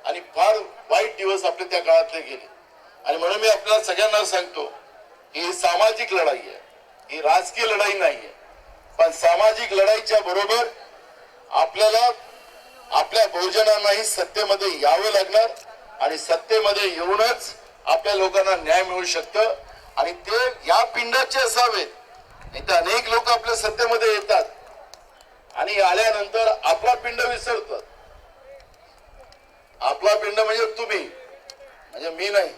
आणि फार वाईट दिवस आपले त्या काळातले गेले. आणि म्हणून मी आपल्याला सगळ्यांना सांगतो की ही सामाजिक लढाई आहे, ही राजकीय लढाई नाहीये. पण सामाजिक लढाईच्या बरोबर आपल्याला आपल्या बहुजनांनाही सत्तेमध्ये यावं लागणार आणि सत्तेमध्ये येऊनच आपल्या लोकांना न्याय मिळू शकतं. आणि ते या पिंडाचे असावेत. नाही तर अनेक लोक आपल्या सत्तेमध्ये येतात आणि आल्यानंतर आपला पिंड विसरतात. आपला पिंड म्हणजे तुम्ही, म्हणजे मी नाही.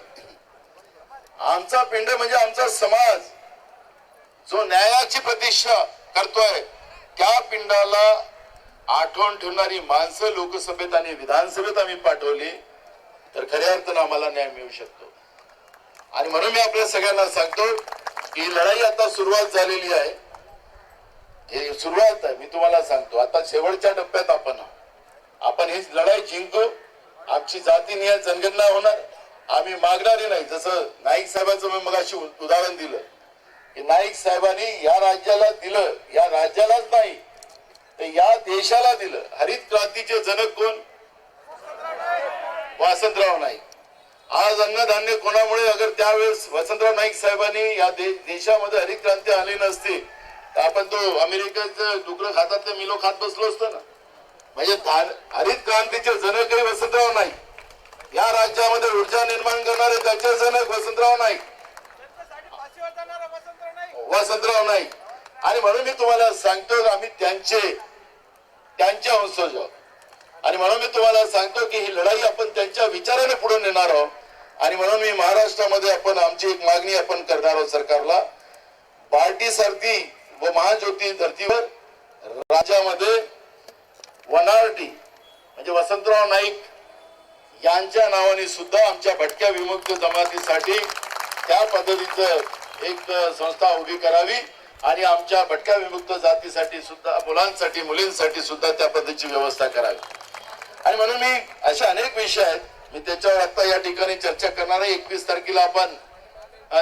आमचा पिंड म्हणजे आमचा समाज जो न्यायाची प्रतीक्षा करतोय. त्या पिंडाला आठवण ठेवणारी माणसं लोकसभेत आणि विधानसभेत आम्ही पाठवली तर खऱ्या अर्थानं आम्हाला न्याय मिळू शकतो. आणि म्हणून मी आपल्या सगळ्यांना सांगतो की लढाई आता सुरुवात झालेली आहे. हे सुरुवात आहे. मी तुम्हाला सांगतो आता शेवटच्या टप्प्यात आपण ही लढाई जिंकू. आमची जातीनिहाय जनगणना होणार. आम्ही मागणारे नाही. जसं नाईक साहेबांचं मी मगाशी उदाहरण दिलं की नाईक साहेबांनी या राज्याला दिलं, या राज्यालाच नाही तर या देशाला दिलं. हरित क्रांतीचे जनक कोण? वसंतराव नाईक. आज अन्नधान्य कोणामुळे, अगर त्यावेळेस वसंतराव नाईक साहेबांनी या देशामध्ये हरित क्रांती आली नसती तर आपण तो अमेरिकेचं डुकरं खातातले मिलो खात बसलो असतो ना. म्हणजे हरित क्रांतीचे जनकही वसंतराव नाईक. या राज्यामध्ये ऊर्जा निर्माण करणारे त्याचे जनक वसंतराव नाईक. वसंतराव नाईक. आणि म्हणून मी तुम्हाला सांगतो आम्ही त्यांचे वंशज आहोत. आणि म्हणून मी तुम्हाला सांगतो की ही लढाई आपण त्यांच्या विचाराने पुढे नेणार आहोत. आणि म्हणून मी महाराष्ट्रामध्ये आमची एक मागणी आपण करणार आहोत सरकारला. बार्टी सारथी व महाज्योती धर्तीवर राज्यामध्ये वनारटी म्हणजे वसंतराव नाईक यांच्या नावाने सुद्धा आमच्या भटक्या विमुक्त जमातीसाठी त्या पद्धतीचं एक संस्था उभी करावी आणि आमच्या भटक्या विमुक्त जातीसाठी सुद्धा, मुलांसाठी मुलींसाठी सुद्धा त्या पद्धतीची व्यवस्था करावी. आणि म्हणून मी अशा अनेक विषय आहेत, मी त्याच्यावर आता या ठिकाणी चर्चा करणार आहे. 21 तारखेला आपण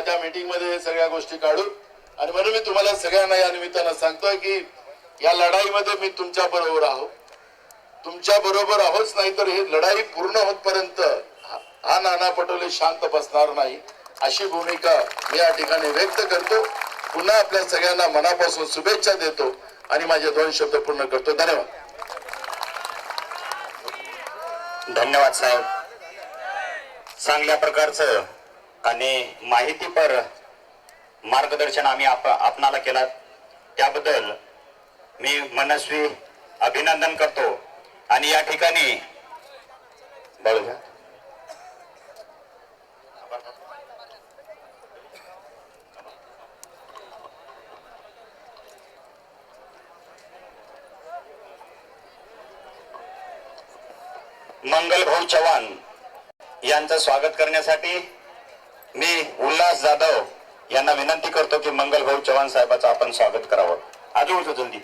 त्या मीटिंग मध्ये सगळ्या गोष्टी काढू. आणि म्हणून मी तुम्हाला सगळ्यांना या निमित्तानं सांगतोय की या लढाईमध्ये मी तुमच्या बरोबर आहोत. तुमच्या बरोबर आहोत नाही तर ही लढाई पूर्ण होतपर्यंत हा नाना पटोले शांत बसणार नाही अशी भूमिका मी या ठिकाणी व्यक्त करतो. पुन्हा आपल्या सगळ्यांना मनापासून शुभेच्छा देतो आणि माझे 2 शब्द पूर्ण करतो. धन्यवाद. धन्यवाद साहेब. चांगल्या प्रकारचं आणि माहितीपर मार्गदर्शन आम्ही आपणाला केलं त्याबद्दल मी मनस्वी अभिनंदन करतो. आणि या ठिकाणी बरोबर मंगल भाऊ चव्हाण यांचं स्वागत करण्यासाठी मी उल्हास जाधव यांना विनंती करतो की मंगल भाऊ चव्हाण साहेबांचं आपण स्वागत करावं. आजू होतो जल्दी.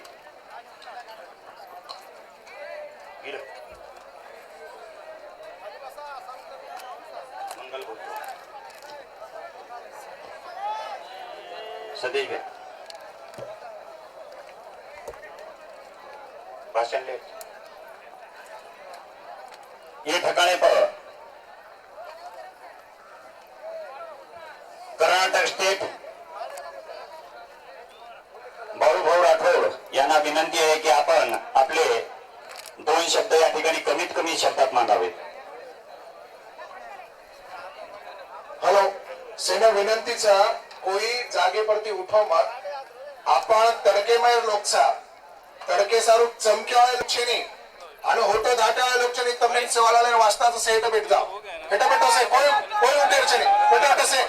मंगल भाऊ सदेश भाई भाषण ले ये ठिकाणे पर कर्नाटक स्टेट भाऊ राठोड यांना विनंती आहे की आपण आपले 2 शब्द या ठिकाणी कमीत कमी शब्दात मांडावेत. हेलो सेना विनंतीचा कोई जागे परती उठो मत. आपण तडकेमय लोकसा तडके सारू चमक्यावाळे लोकशेनी आणि होतो धाट्यावाळे लोकशेनी तमिळ सेवाला वाचताच सेट भेट जाओ बेटा बेटा से कोई उठेर छे बेटा बेटा से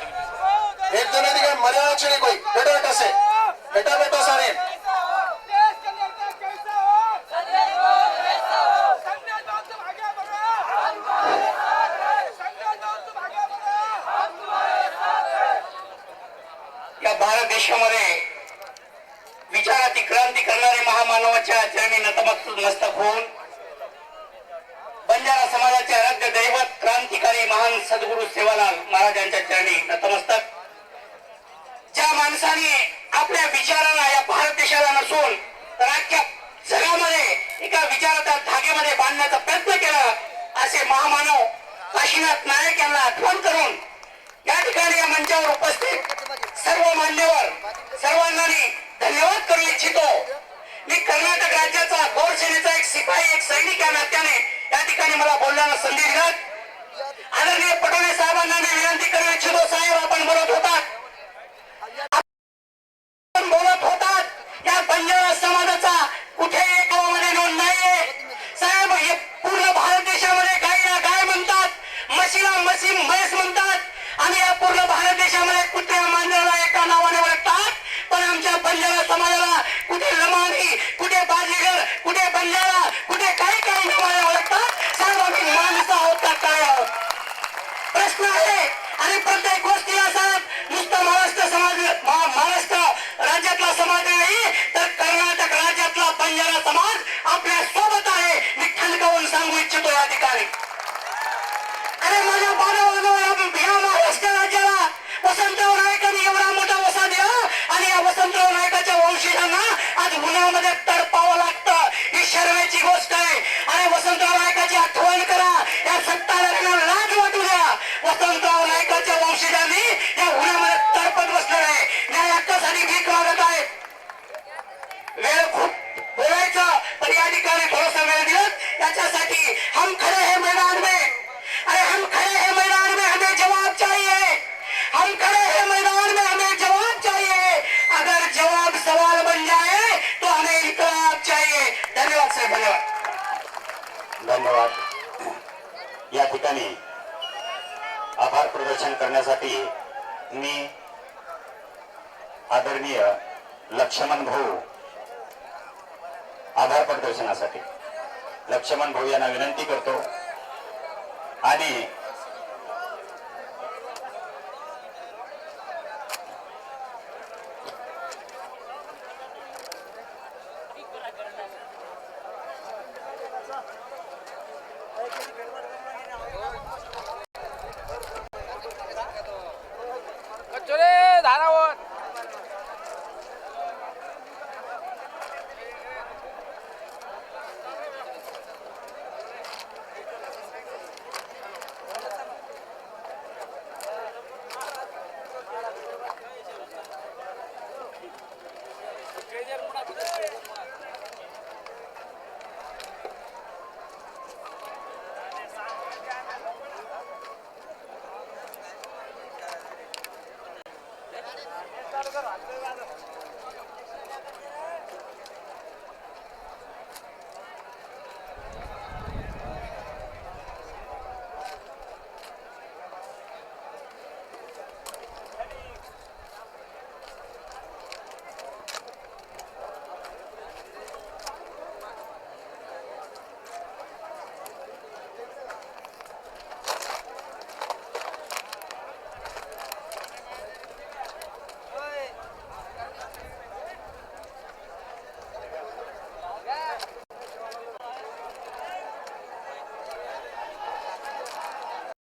एक जन दिखे मर्यादा छे कोई बेटा बेटा से बेटा बेटा सारे या भारत देशामध्ये विचाराची क्रांती करणारे महामानवाच्या चरणी नतमस्तक होऊन बंजारा समाजाचे आराध्य दैवत क्रांतिकारी महान सद्गुरू सेवालाल महाराजांच्या चरणी नतमस्तक. ज्या माणसाने आपल्या विचाराला या भारत देशाला नसून तर अख्ख्या जगामध्ये एका विचाराच्या धागेमध्ये बांधण्याचा प्रयत्न केला असे महामानव काशीनाथ नाईक यांना आठवण करून या ठिकाणी या मंचावर उपस्थित सर्व मान्यवर सर्वांना मी धन्यवाद करू इच्छितो. मी कर्नाटक राज्याचा गौरसेनेचा एक शिपाई एक सैनिक या नात्याने या ठिकाणी मला बोलण्याला संधी दिल्यात आदरणीय पटोले साहेबांना मी विनंती करू इच्छितो. साहेब आपण बोलत होतात या बंजारा समाजाचा कुठेही गावामध्ये नोंद नाहीये. साहेब हे पूर्ण भारत देशामध्ये गायीला गाय म्हणतात, म्हशीला म्हशी म्हैस म्हणतात आणि या पूर्ण भारत देशामध्ये कुत्र्या मांजराला एका नावाने ओळखतात. पण आमच्या बंजारा समाजाला कुठे लमानी, कुठे बाजीगर, कुठे बंजारा, कुठे काही काही नावाने ओळखतात. साहेब आम्ही माणसं आहोत का काय आहोत प्रश्न आहे. आणि प्रत्येक गोष्टीला साहेब नुसतं महाराष्ट्र समाज महाराष्ट्र राज्यातला समाज नाही तर कर्नाटक राज्यातला बंजारा समाज आपल्या सोबत आहे. मी ठणकावून सांगू इच्छितो या ठिकाणी. अरे माझ्या बाळावर या महाराष्ट्र राज्याला वसंतराव नाईकांनी एवढा मोठा वसा दिला आणि या वसंतराव नाईकाच्या वंशजांना आज उन्हामध्ये तडपावं लागतं. ही शर्मेची गोष्ट आहे. आणि वसंतराव नाईकाची आठवण करा. या सत्ताधाऱ्यांना लाज वाटू द्या. वसंतराव नाईकाच्या वंशजांनी या उन्हामध्ये तडपत बसणार आहे. या हक्कासाठी भीक मागत आहे. वेळ खूप बोलायचं पण या ठिकाणी थोडासा वेळ दिलात याच्यासाठी हम खड़े हैं मैदान में. अरे हम खड़े हैं मैदान में हमें जवाब चाहिए. हम खड़े हैं मैदान में हमें जवाब चाहिए. अगर जवाब सवाल बन जाए तो हमें इनकलाब चाहिए. धन्यवाद साहेब धन्यवाद. धन्यवाद. या ठिकाणी आभार प्रदर्शन करण्यासाठी मी आदरणीय लक्ष्मण भाऊ आभार प्रदर्शनासाठी लक्ष्मण भाऊ यांना विनंती करतो आणि